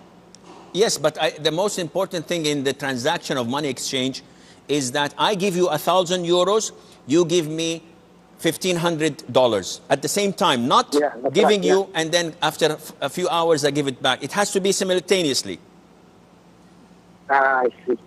Yes, but the most important thing in the transaction of money exchange is that I give you 1,000 euros, you give me $1,500 at the same time, not giving you and then after a few hours I give it back. It has to be simultaneously. I see.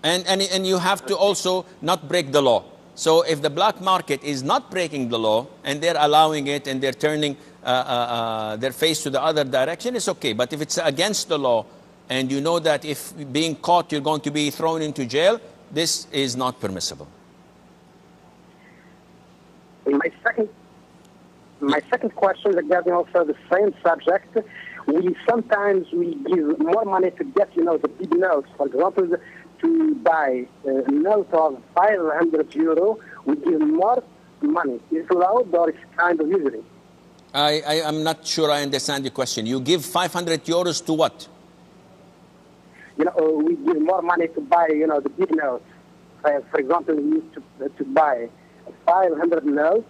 And you have to also not break the law. So if the black market is not breaking the law and they're allowing it and they're turning their face to the other direction, it's okay. But if it's against the law and you know that if being caught you're going to be thrown into jail, this is not permissible. My second question regarding also the same subject. Sometimes we give more money to get, the big notes. For example, to buy a note of 500 euro, we give more money. Is it allowed or it's kind of usury? I'm not sure I understand your question. You give 500 euros to what? We give more money to buy, the big notes. For example, we used to buy 500 notes.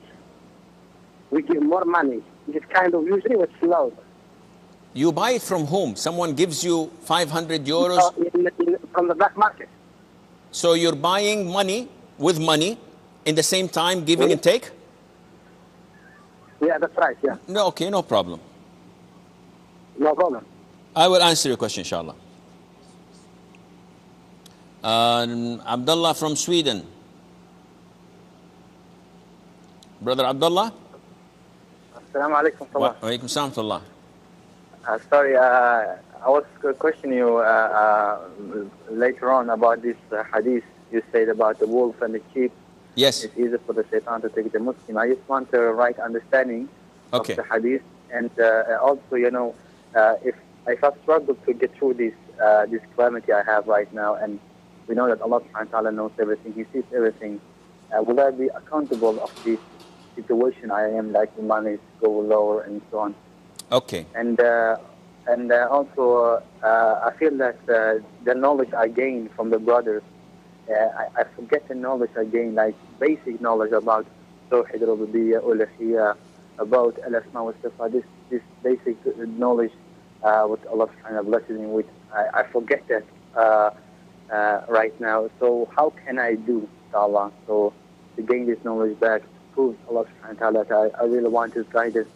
We give more money. It's kind of usually what's allowed. You buy it from whom? Someone gives you 500 euros? From the black market. So you're buying money with money in the same time giving and take? Yeah, that's right, yeah. No, okay, no problem. No problem. I will answer your question, inshallah. Abdullah from Sweden. Brother Abdullah? Assalamu alaikum. Wa alaikum salam. Sorry, I was questioning you later on about this hadith you said about the wolf and the sheep. Yes. It's easy for the shaitan to take the Muslim. I just want a right understanding of the hadith. And also, if I struggle to get through this calamity I have right now, and we know that Allah subhanahu wa ta'ala knows everything, He sees everything, will I be accountable of this situation I am, like the money go lower and so on? Okay. And also, I feel that the knowledge I gain from the brothers, I forget the knowledge I gain, like basic knowledge about Tawhid Rububiyyah, Uluhiyyah, about Al-Asma wa Sifat, this basic knowledge, what Allah subhanahu wa ta'ala blesses me with. I forget that right now. So how can I do, inshallah, so to gain this knowledge back, prove Allah subhanahu wa ta'ala that I really want His guidance.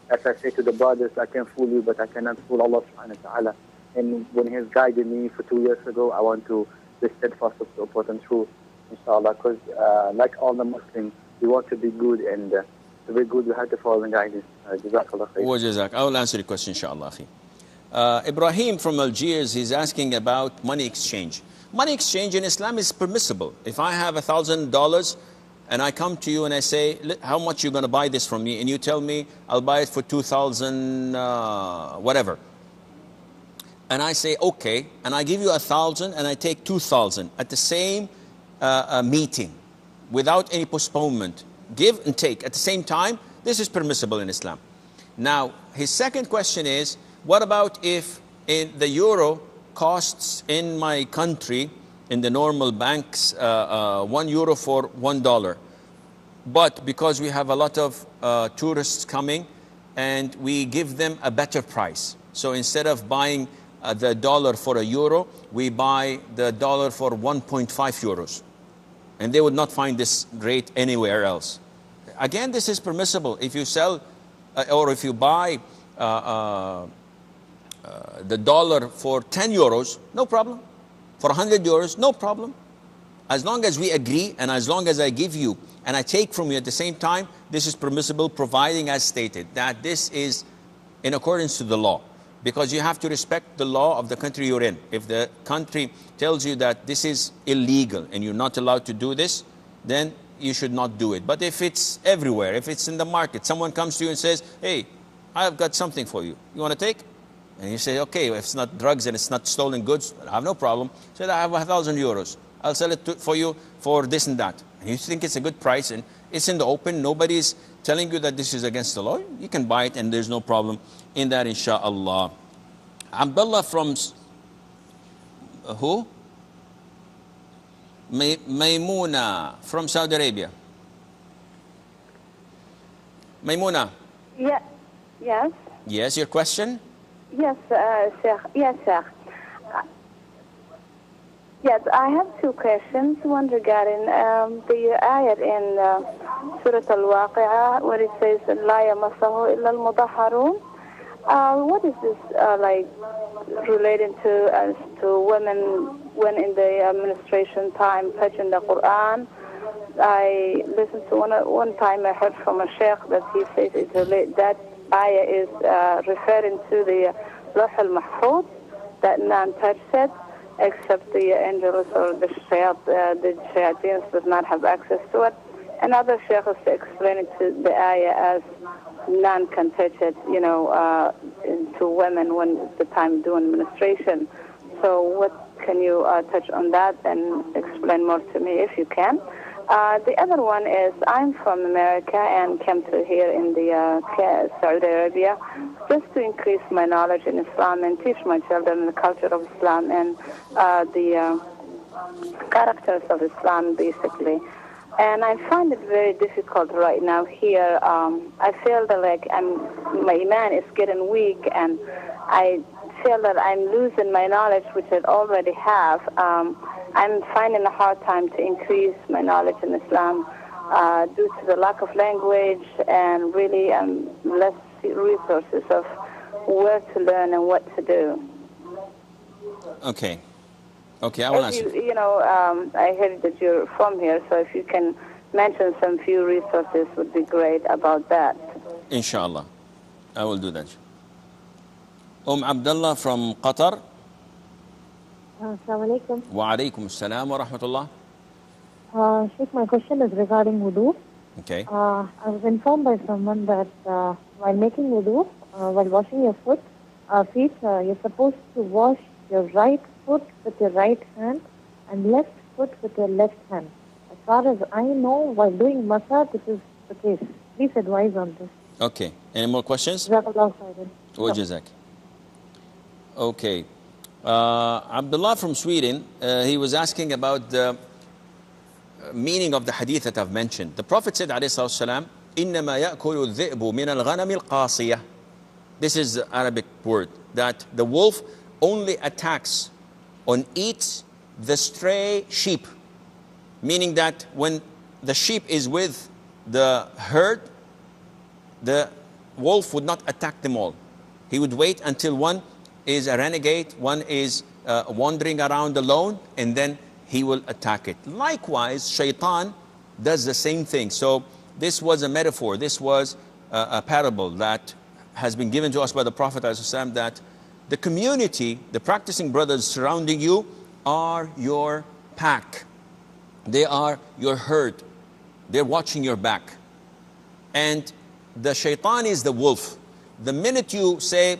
As I say to the brothers, I can fool you, but I cannot fool Allah subhanahu wa ta'ala. And when He has guided me for 2 years ago, I want to be steadfast of the important truth, inshallah, because like all the Muslims, we want to be good, and to be good, we have to follow the guidance. Jazakallah khair. Wa jazak. I will answer the question, inshallah. Ibrahim from Algiers, he's asking about money exchange. Money exchange in Islam is permissible. If I have $1,000 and I come to you and I say, how much are you going to buy this from me? And you tell me, I'll buy it for 2,000 whatever. And I say, okay. And I give you 1,000 and I take 2,000 at the same meeting without any postponement. Give and take at the same time. This is permissible in Islam. Now, his second question is, what about if the euro costs in my country, in the normal banks, €1 for $1. But because we have a lot of tourists coming, and we give them a better price. So instead of buying the dollar for €1, we buy the dollar for 1.5 euros. And they would not find this rate anywhere else. Again, this is permissible. If you sell, or if you buy the dollar for 10 euros, no problem. For 100 euros, no problem. As long as we agree, and as long as I give you and I take from you at the same time, this is permissible, providing, as stated, that this is in accordance to the law. Because you have to respect the law of the country you're in. If the country tells you that this is illegal and you're not allowed to do this, then you should not do it. But if it's everywhere, if it's in the market, someone comes to you and says, hey, I've got something for you. You want to take? And you say, okay, if it's not drugs and it's not stolen goods, I have no problem. Say, I have 1,000 euros. I'll sell it for you for this and that. And you think it's a good price and it's in the open. Nobody's telling you that this is against the law. You can buy it and there's no problem in that, inshallah. Abdullah from who? Maymuna from Saudi Arabia. Maymuna. Yeah. Yes. Yes, your question? Yes, Sheikh. Yes, Sheikh. Yes, I have two questions. One regarding the ayat in Surah Al-Waqi'ah, where it says, "La yamassahu illa al-mutahharun." What is this like relating to women when in the administration time touching the Quran? I listened to one time I heard from a sheikh that he says that ayah is referring to the Lawh al-Mahfuz, that none touch it except the angels or the shayateens does not have access to it. Another sheikh is explaining to the ayah as none can touch it, to women when it's the time doing administration. So what can you touch on that and explain more to me if you can? The other one is I'm from America and came to here in the Saudi Arabia just to increase my knowledge in Islam and teach my children the culture of Islam and the characters of Islam, basically. And I find it very difficult right now here. I feel that like my iman is getting weak, and I feel that I'm losing my knowledge, which I already have. I'm finding a hard time to increase my knowledge in Islam due to the lack of language and really less resources of where to learn and what to do. Okay. Okay, I will answer. I heard that you're from here, so if you can mention some few resources would be great about that. Inshallah. I will do that. Abdullah from Qatar. Assalamu alaikum. Wa alaikum assalam wa rahmatullah. Sheikh, my question is regarding wudu. Okay. I was informed by someone that while making wudu, while washing your feet, you're supposed to wash your right foot with your right hand and left foot with your left hand. As far as I know, while doing massage, this is the case. Please advise on this. Okay. Any more questions? Jazakallah khairan. Jazak. Okay. Abdullah from Sweden, he was asking about the meaning of the hadith that I've mentioned. The Prophet said, alayhi salatu wasalam, إِنَّمَا يَأْكُلُ الذِّئْبُ مِنَ الْغَنَمِ الْقَاصِيَةِ. This is the Arabic word, that the wolf only attacks or eats the stray sheep. Meaning that when the sheep is with the herd, the wolf would not attack them all. He would wait until one is a renegade, one is wandering around alone, and then he will attack it. Likewise, shaitan does the same thing. So this was a metaphor, this was a parable that has been given to us by the Prophet ﷺ, that the community, the practicing brothers surrounding you are your pack. They are your herd. They're watching your back. And the shaitan is the wolf. The minute you say,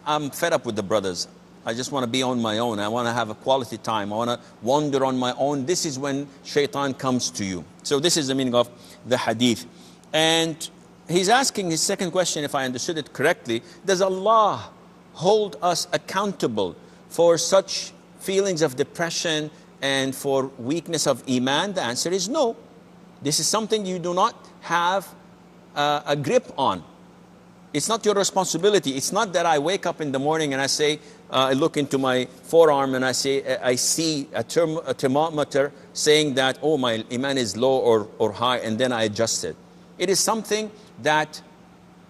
I'm fed up with the brothers, I just want to be on my own, I want to have a quality time, I want to wander on my own, this is when shaitan comes to you. So this is the meaning of the hadith. And he's asking his second question, if I understood it correctly, does Allah hold us accountable for such feelings of depression and for weakness of iman? The answer is no. This is something you do not have a grip on. It's not your responsibility. It's not that I wake up in the morning and I say, I look into my forearm and I say, I see a thermometer saying that, oh, my iman is low or high, and then I adjust it. It is something that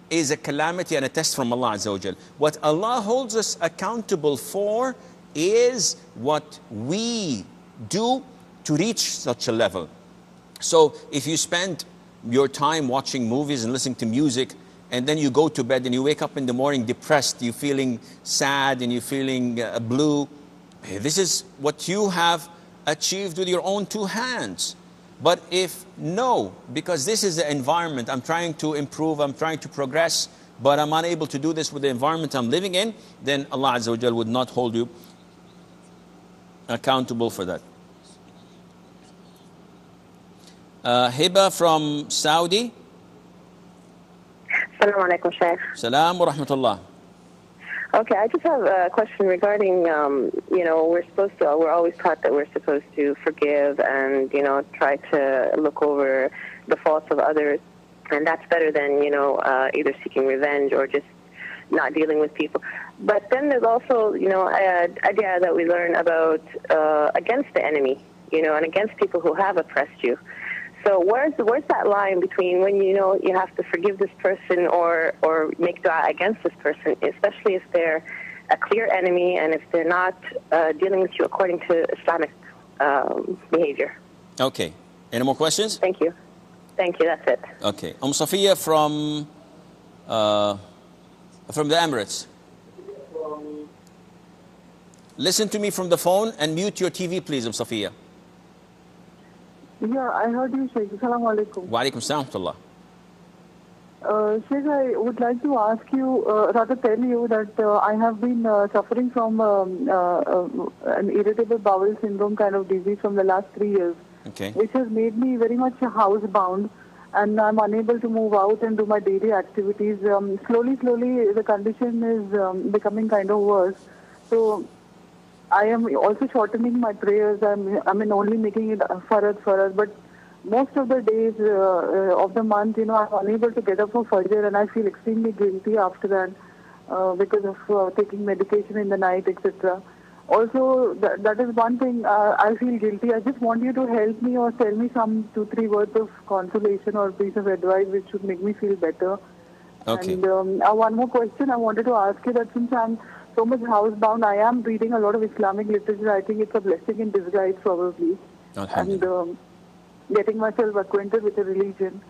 is a calamity and a test from Allah Azza wa Jal. What Allah holds us accountable for is what we do to reach such a level. So if you spend your time watching movies and listening to music, and then you go to bed and you wake up in the morning depressed, you're feeling sad and you're feeling blue, this is what you have achieved with your own two hands. But if no, because this is the environment, I'm trying to improve, I'm trying to progress, but I'm unable to do this with the environment I'm living in, then Allah Azza wa Jal would not hold you accountable for that. Hiba from Saudi. Assalamu alaikum, Shaykh. Salam wa rahmatullah. Okay, I just have a question regarding, we're always taught that we're supposed to forgive and, try to look over the faults of others. And that's better than, either seeking revenge or just not dealing with people. But then there's also, an idea that we learn about against the enemy, and against people who have oppressed you. So where's that line between when you have to forgive this person or make dua against this person, especially if they're a clear enemy and if they're not dealing with you according to Islamic behavior? Okay. Any more questions? Thank you. Thank you. That's it. Okay. Safiya from the Emirates. Listen to me from the phone and mute your TV, please, Safiya. Yeah, I heard you, Sheikh. Assalamu alaikum. Wa alaikum salam wa rahmatullah. Sheikh, I would like to ask you, rather tell you that I have been suffering from an irritable bowel syndrome kind of disease from the last 3 years, okay, which has made me very much housebound, and I'm unable to move out and do my daily activities. Slowly, the condition is becoming kind of worse. So I am also shortening my prayers. Only making it farad, but most of the days of the month, I'm unable to get up for Fajr, and I feel extremely guilty after that because of taking medication in the night, etc. Also, that is one thing I feel guilty. I just want you to help me or tell me some 2-3 words of consolation or piece of advice which would make me feel better. Okay. And one more question I wanted to ask you, that since I'm so much housebound, I am reading a lot of Islamic literature. I think it's a blessing in disguise, probably. And getting myself acquainted with the religion.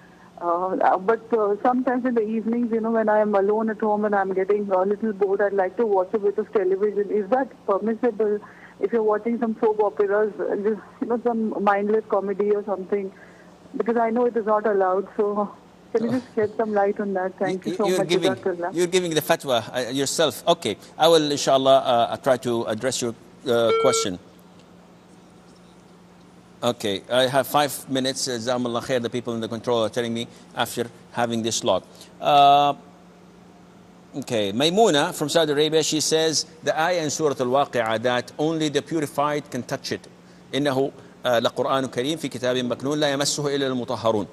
But sometimes in the evenings, when I am alone at home and I'm getting a little bored, I'd like to watch a bit of television. Is that permissible? If you're watching some soap operas, just, some mindless comedy or something, Because I know it is not allowed. So can you just shed some light on that? Thank you so much, Jazakallah. You're giving the fatwa yourself. Okay, I will inshallah try to address your question. Okay, I have 5 minutes. Jazakumullah khair, the people in the control are telling me after having this slot. Okay, Maymuna from Saudi Arabia, she says the ayah in Surah Al-Waqi'ah that only the purified can touch it. إنه لقرآن كريم في كتاب مكنون لا يمسه إلا المطهرون.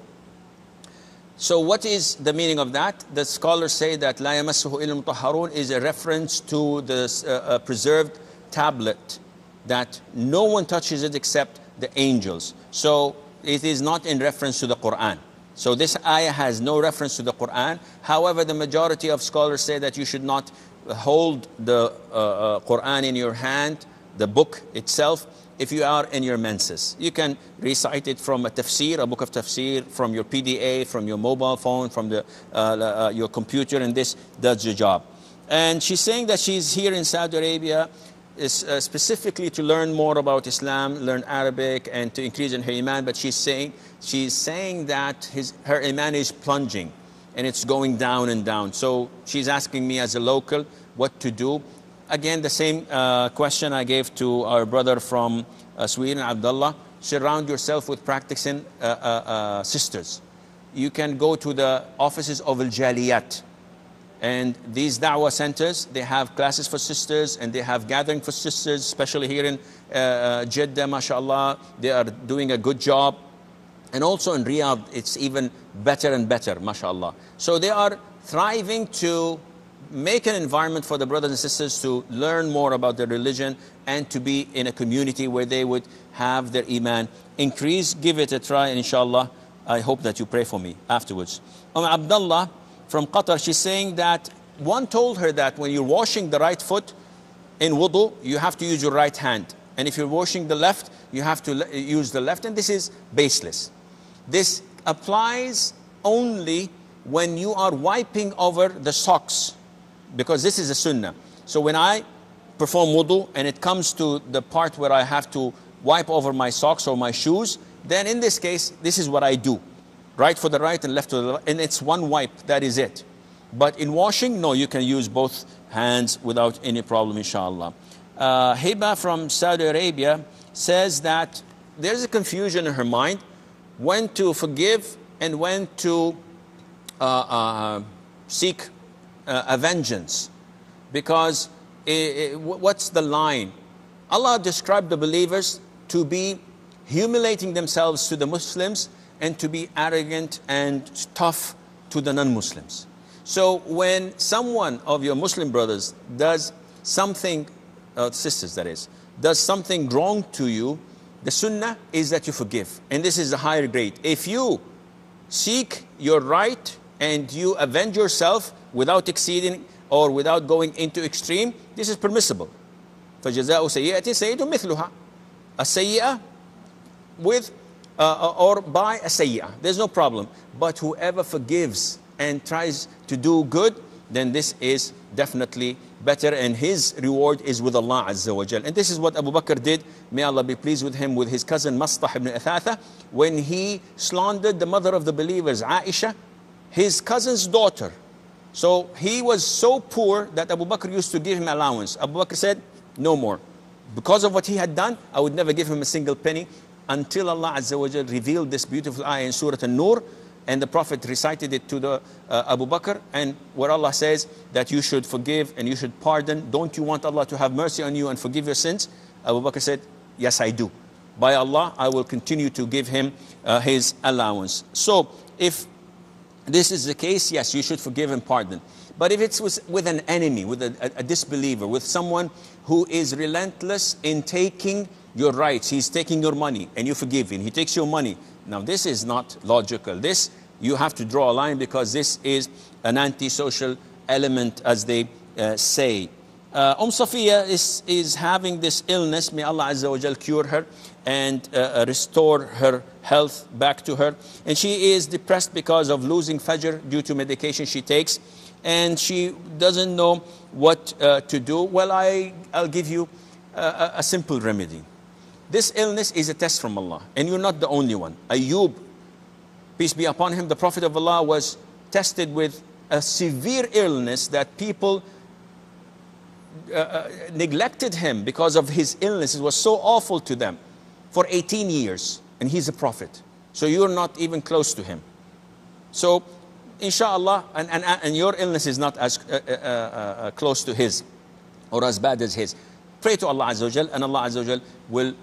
So what is the meaning of that? The scholars say that لا يمسه إلا المطهرون is a reference to the preserved tablet, that no one touches it except the angels. So it is not in reference to the Quran. So this ayah has no reference to the Quran. However, the majority of scholars say that you should not hold the Quran in your hand, the book itself, if you are in your menses. You can recite it from a tafsir, a book of tafsir, from your PDA, from your mobile phone, from your computer, and this does the job. And she's saying that she's here in Saudi Arabia is specifically to learn more about Islam, learn Arabic, and to increase in her iman. But she's saying that her iman is plunging, and it's going down and down. So she's asking me as a local what to do. Again, the same question I gave to our brother from Sweden, Abdullah. Surround yourself with practicing sisters. You can go to the offices of Al-Jaliyat. And these da'wah centers, they have classes for sisters, and they have gathering for sisters, especially here in Jeddah, mashallah. They are doing a good job. And also in Riyadh, it's even better and better, mashallah. So they are thriving to make an environment for the brothers and sisters to learn more about their religion and to be in a community where they would have their iman increase. Give it a try, and inshallah, I hope that you pray for me afterwards. Abdullah from Qatar, she's saying that one told her that when you're washing the right foot in wudu, you have to use your right hand. And if you're washing the left, you have to use the left. And this is baseless. This applies only when you are wiping over the socks, because this is a sunnah. So when I perform wudu and it comes to the part where I have to wipe over my socks or my shoes, then in this case, this is what I do. Right for the right and left for the left, and it's one wipe, that is it. But in washing, no, you can use both hands without any problem, inshallah. Hiba from Saudi Arabia says that there's a confusion in her mind when to forgive and when to seek a vengeance. Because what's the line? Allah described the believers to be humiliating themselves to the Muslims and to be arrogant and tough to the non-Muslims. So when someone of your Muslim brothers does something, sisters that is, does something wrong to you, the sunnah is that you forgive. And this is a higher grade. If you seek your right and you avenge yourself without exceeding or without going into extreme, this is permissible. فَجَزَاءُ سَيِّئَةٍ سَيِّئَةٌ مِثْلُهَا. A sayyi'ah with or by a sayyah. There's no problem. But whoever forgives and tries to do good, then this is definitely better, and his reward is with Allah Azza wa Jal. And this is what Abu Bakr did, may Allah be pleased with him, with his cousin Mastah ibn Athatha, when he slandered the mother of the believers, Aisha, his cousin's daughter. So he was so poor that Abu Bakr used to give him allowance. Abu Bakr said, no more. Because of what he had done, I would never give him a single penny, until Allah Azza wa Jal revealed this beautiful ayah in Surah An-Nur, and the Prophet recited it to the Abu Bakr, and where Allah says that you should forgive and you should pardon. Don't you want Allah to have mercy on you and forgive your sins? Abu Bakr said, yes, I do. By Allah, I will continue to give him his allowance. So if this is the case, yes, you should forgive and pardon. But if it's with an enemy, with a disbeliever, with someone who is relentless in taking your rights, he's taking your money and you forgive him, he takes your money. Now this is not logical. This, you have to draw a line, because this is an antisocial element, as they say. Safiya is having this illness. May Allah Azza wa Jal cure her and restore her health back to her. And she is depressed because of losing Fajr due to medication she takes. And she doesn't know what to do. Well, I'll give you a simple remedy. This illness is a test from Allah, and you're not the only one. Ayub peace be upon him, the Prophet of Allah was tested with a severe illness that people neglected him because of his illness. It was so awful to them for 18 years, and he's a prophet. So you're not even close to him. So inshallah, and your illness is not as close to his or as bad as his. Pray to Allah Azza wa Jal, and Allah Azza wa Jal will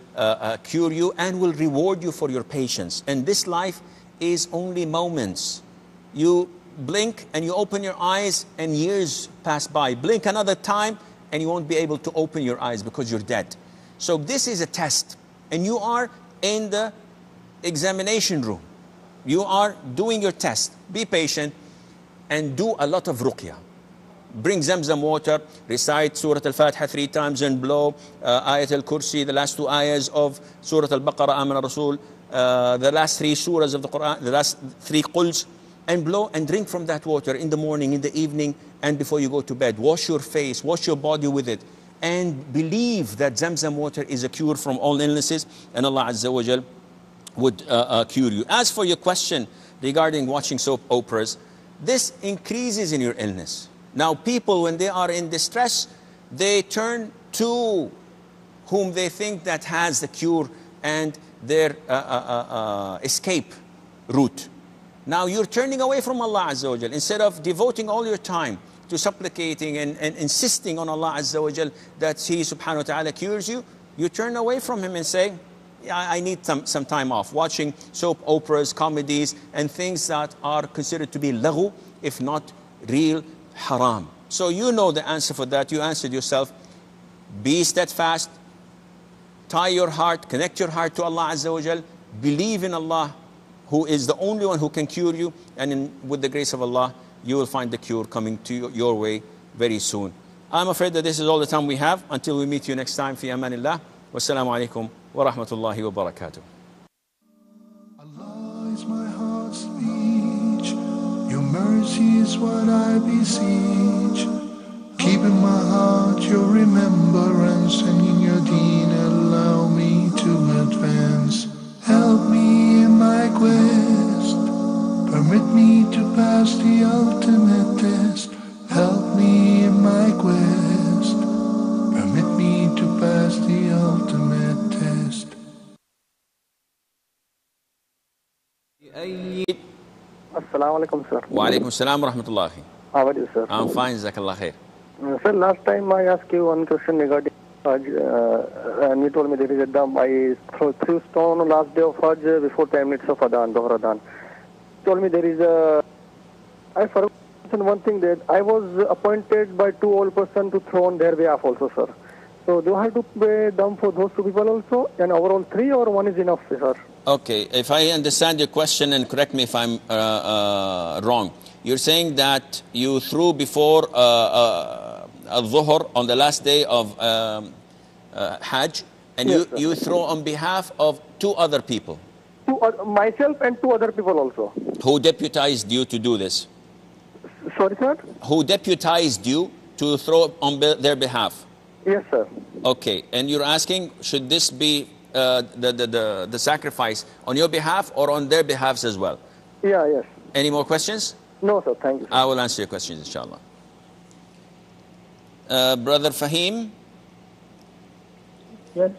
cure you and will reward you for your patience. And this life is only moments. You blink and you open your eyes and years pass by. Blink another time and you won't be able to open your eyes because you're dead. So this is a test, and you are in the examination room. You are doing your test. Be patient and do a lot of ruqyah. Bring Zamzam water, recite Surah Al-Fatiha 3 times and blow Ayat Al-Kursi, the last 2 ayahs of Surah Al-Baqarah, Amana Rasul, the last 3 surahs of the Quran, the last 3 quls, and blow and drink from that water in the morning, in the evening, and before you go to bed. Wash your face, wash your body with it, and believe that Zamzam water is a cure from all illnesses, and Allah Azza wa Jal would cure you. As for your question regarding watching soap operas, this increases in your illness. Now people, when they are in distress, they turn to whom they think that has the cure and their escape route. Now you're turning away from Allah Azza wa Jal. Instead of devoting all your time to supplicating and insisting on Allah Azza wa Jal that He subhanahu wa ta'ala cures you, you turn away from Him and say, I need some time off, watching soap operas, comedies, and things that are considered to be laghu, if not real haram. So you know the answer for that. You answered yourself. Be steadfast. Tie your heart, connect your heart to Allah Azza wa Jal. Believe in Allah, who is the only one who can cure you. And with the grace of Allah, you will find the cure coming to your way very soon. I'm afraid that this is all the time we have. Until we meet you next time, fi amanillah. Wassalamu alaikum wa rahmatullahi wa barakatuh. Allah is my heart's speech. Your mercy is what I beseech. Keep in my heart your remembrance, and in your deen allow me to advance. Help me in my quest. Permit me to pass the ultimate test. Help me in my quest. Permit me to pass the ultimate test. Assalamu alaikum, sir. Wa alaikum assalam wa rahmatullahi. How are you, sir? I'm fine, Jazakallah khair. Sir, last time I asked you one question regarding Hajj, and you told me there is a dam. I threw stone on last day of Hajj before 10 minutes of Adhan, Dhuhr Adhan. You told me there is a... I forgot one thing, that I was appointed by 2 old persons to throw on their behalf also, sir. So do I have to pay dam for those 2 people also? And overall 3, or 1 is enough, sir? Okay, if I understand your question, and correct me if I'm wrong. You're saying that you threw before Dhuhr on the last day of Hajj, and yes, you throw on behalf of 2 other people. Myself and 2 other people also. Who deputized you to do this? Sorry, sir? Who deputized you to throw on their behalf? Yes, sir. Okay, and you're asking, should this be the sacrifice on your behalf or on their behalves as well? Yeah, yes. Any more questions? No, sir. Thank you, sir. I will answer your questions, inshallah. Brother Fahim? Yes.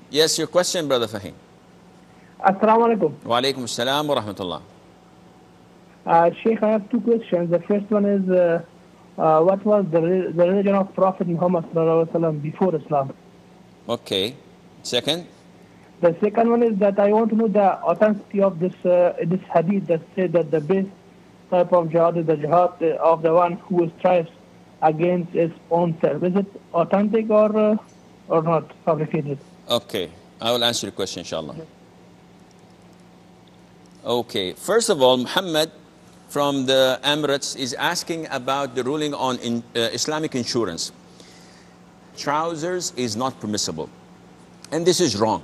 Yes, your question, Brother Fahim. Assalamu alaikum. Wa alaikum assalam wa rahmatullah. Sheikh, I have 2 questions. The first one is, what was the religion of Prophet Muhammad before Islam? Okay. Second? The second one is that I want to know the authenticity of this hadith that said that the best type of jihad is the jihad of the one who strives against his own self. Is it authentic or not fabricated? Okay, I will answer your question, inshallah. Okay, first of all, Muhammad from the Emirates is asking about the ruling on Islamic insurance. Trousers is not permissible, and this is wrong.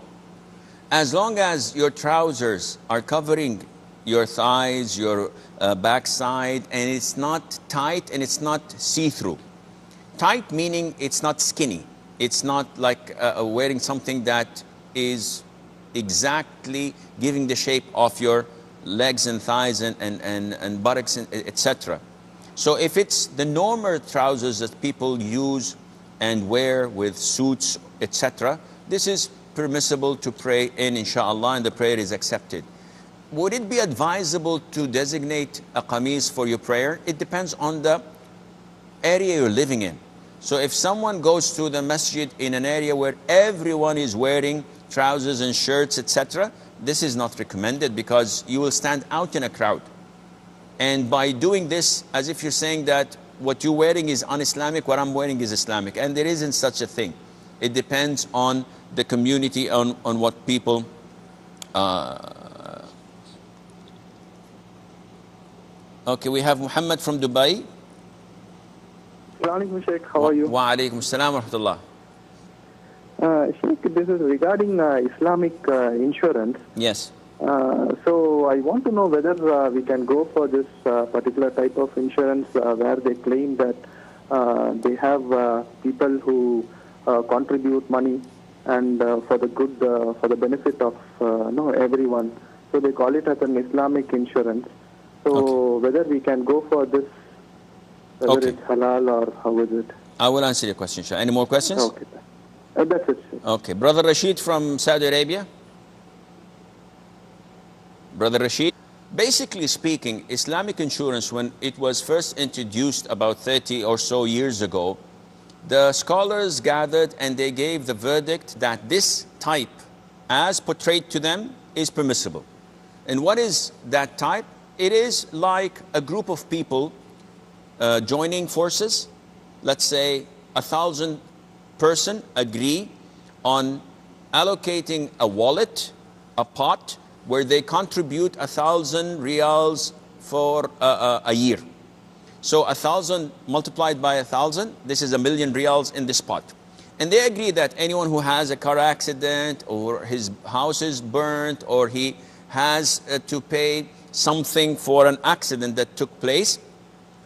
As long as your trousers are covering your thighs, your backside, and it's not tight and it's not see-through. Tight meaning it's not skinny. It's not like wearing something that is exactly giving the shape of your legs and thighs and buttocks, etc. So if it's the normal trousers that people use and wear with suits, etc., this is permissible to pray in, inshallah, and the prayer is accepted. Would it be advisable to designate a qamis for your prayer? It depends on the area you're living in. So if someone goes to the masjid in an area where everyone is wearing trousers and shirts, etc., this is not recommended, because you will stand out in a crowd. And by doing this, as if you're saying that what you're wearing is un-Islamic, what I'm wearing is Islamic. And there isn't such a thing. It depends on the community, on what people... Okay, we have Muhammad from Dubai. Assalamualaikum, Sheikh. How are you? Wa alaikum salam wa rahmatullah. Sheikh, this is regarding Islamic insurance. Yes. So I want to know whether we can go for this particular type of insurance where they claim that they have people who contribute money and for the good, for the benefit of everyone. So they call it as an Islamic insurance. So whether we can go for this, whether it's halal or how is it? I will answer your question, Shah. Any more questions? Okay. That's it. Okay. Brother Rashid from Saudi Arabia. Brother Rashid. Basically speaking, Islamic insurance, when it was first introduced about 30 or so years ago, the scholars gathered and they gave the verdict that this type, as portrayed to them, is permissible. And what is that type? It is like a group of people joining forces. Let's say 1,000 person agree on allocating a wallet, a pot, where they contribute 1,000 riyals for a year. So 1,000 multiplied by 1,000, this is 1,000,000 riyals in this pot. And they agree that anyone who has a car accident or his house is burnt or he has to pay something for an accident that took place,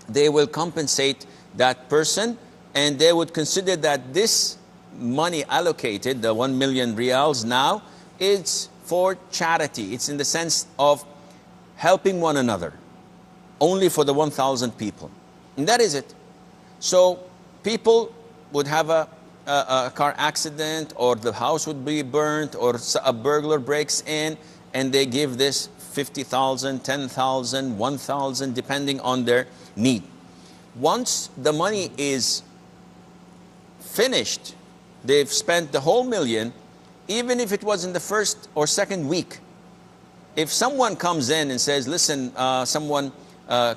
they will compensate that person, and they would consider that this money allocated, the 1,000,000 riyals now, is for charity. It's in the sense of helping one another, only for the 1,000 people. And that is it. So people would have a car accident, or the house would be burnt, or a burglar breaks in, and they give this 50,000, 10,000, 1,000, depending on their need. Once the money is finished, they've spent the whole million, even if it was in the first or second week. If someone comes in and says, listen, someone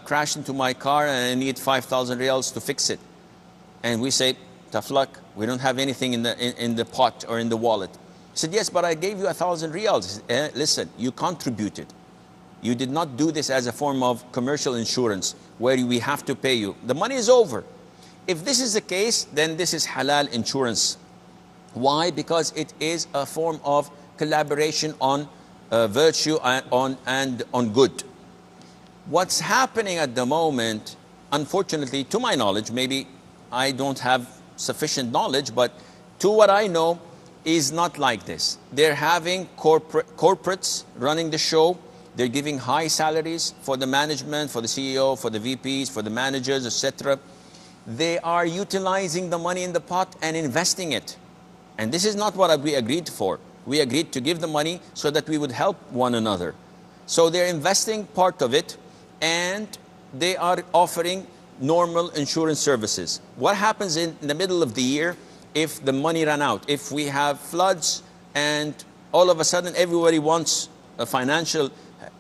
crashed into my car and I need 5,000 riyals to fix it. And we say, tough luck, we don't have anything in the pot or in the wallet. He said, yes, but I gave you 1,000 riyals. Listen, you contributed. You did not do this as a form of commercial insurance where we have to pay you. The money is over. If this is the case, then this is halal insurance. Why? Because it is a form of collaboration on virtue and on good. What's happening at the moment, unfortunately, to my knowledge, maybe I don't have sufficient knowledge, but to what I know, is not like this. They're having corporates running the show. They're giving high salaries for the management, for the CEO, for the VPs, for the managers, etc. They are utilizing the money in the pot and investing it. And this is not what we agreed for. We agreed to give the money so that we would help one another. So they're investing part of it, and they are offering normal insurance services. What happens in the middle of the year if the money ran out? If we have floods and all of a sudden everybody wants a financial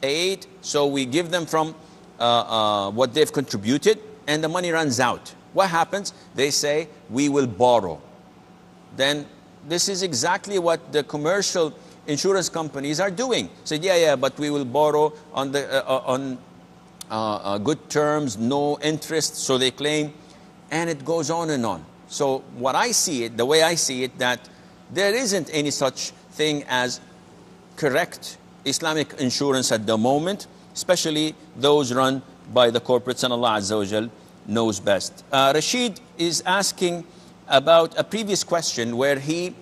aid, so we give them from what they've contributed, and the money runs out. What happens? They say, we will borrow. Then this is exactly what the commercial insurance companies are doing. So yeah, but we will borrow on good terms, no interest, so they claim, and it goes on and on. So what I see it, the way I see it, that there isn't any such thing as correct Islamic insurance at the moment, especially those run by the corporates, and Allah Azza wa Jal knows best. Rashid is asking about a previous question where he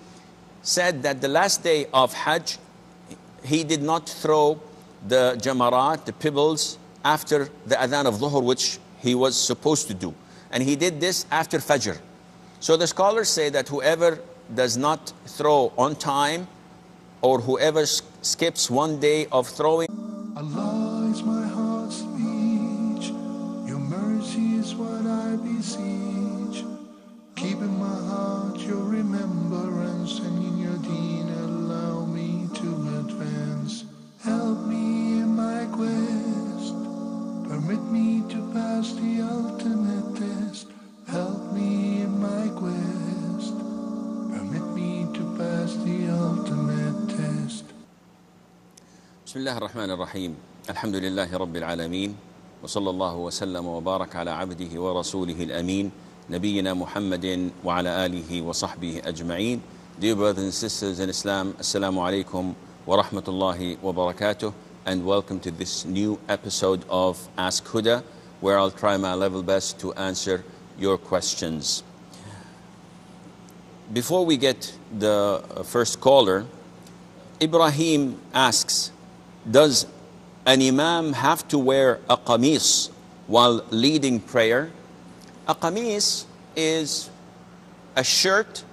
said that the last day of Hajj, he did not throw the jamarat, the pebbles, after the adhan of dhuhr, which he was supposed to do. And he did this after fajr. So the scholars say that whoever does not throw on time, or whoever skips one day of throwing, Allah is my heart's speech, your mercy is what I beseech. Keep in my heart your remembrance, and in your deen allow me to advance. Help me in my quest, permit me to pass the ultimate test. Help me in my quest, permit me to pass the ultimate test. بسم الله الرحمن الرحيم. الحمد لله رب العالمين، وصلى الله وسلم وبارك على عبده ورسوله الأمين نبينا محمد وعلى آله وصحبه أجمعين. Dear brothers and sisters in Islam, Assalamu alaikum wa rahmatullahi wa barakatuh, and welcome to this new episode of Ask Huda, where I'll try my level best to answer your questions. Before we get the first caller, Ibrahim asks, does an imam have to wear a qamis while leading prayer? A qamis is a shirt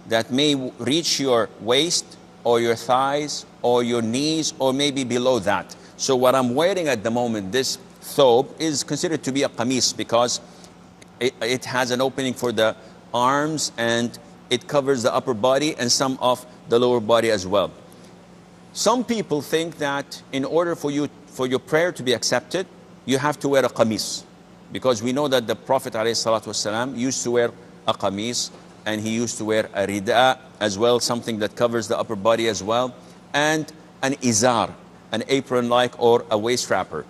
that may reach your waist or your thighs or your knees or maybe below that. So what I'm wearing at the moment, this thobe, is considered to be a qamis because it has an opening for the arms and it covers the upper body and some of the lower body as well. Some people think that in order for your prayer to be accepted, you have to wear a qamis, because we know that the Prophet ﷺ used to wear a qamis, and he used to wear a rida as well, something that covers the upper body as well, and an izar, an apron-like or a waist wrapper.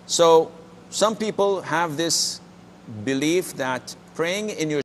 So some people have this belief that praying in your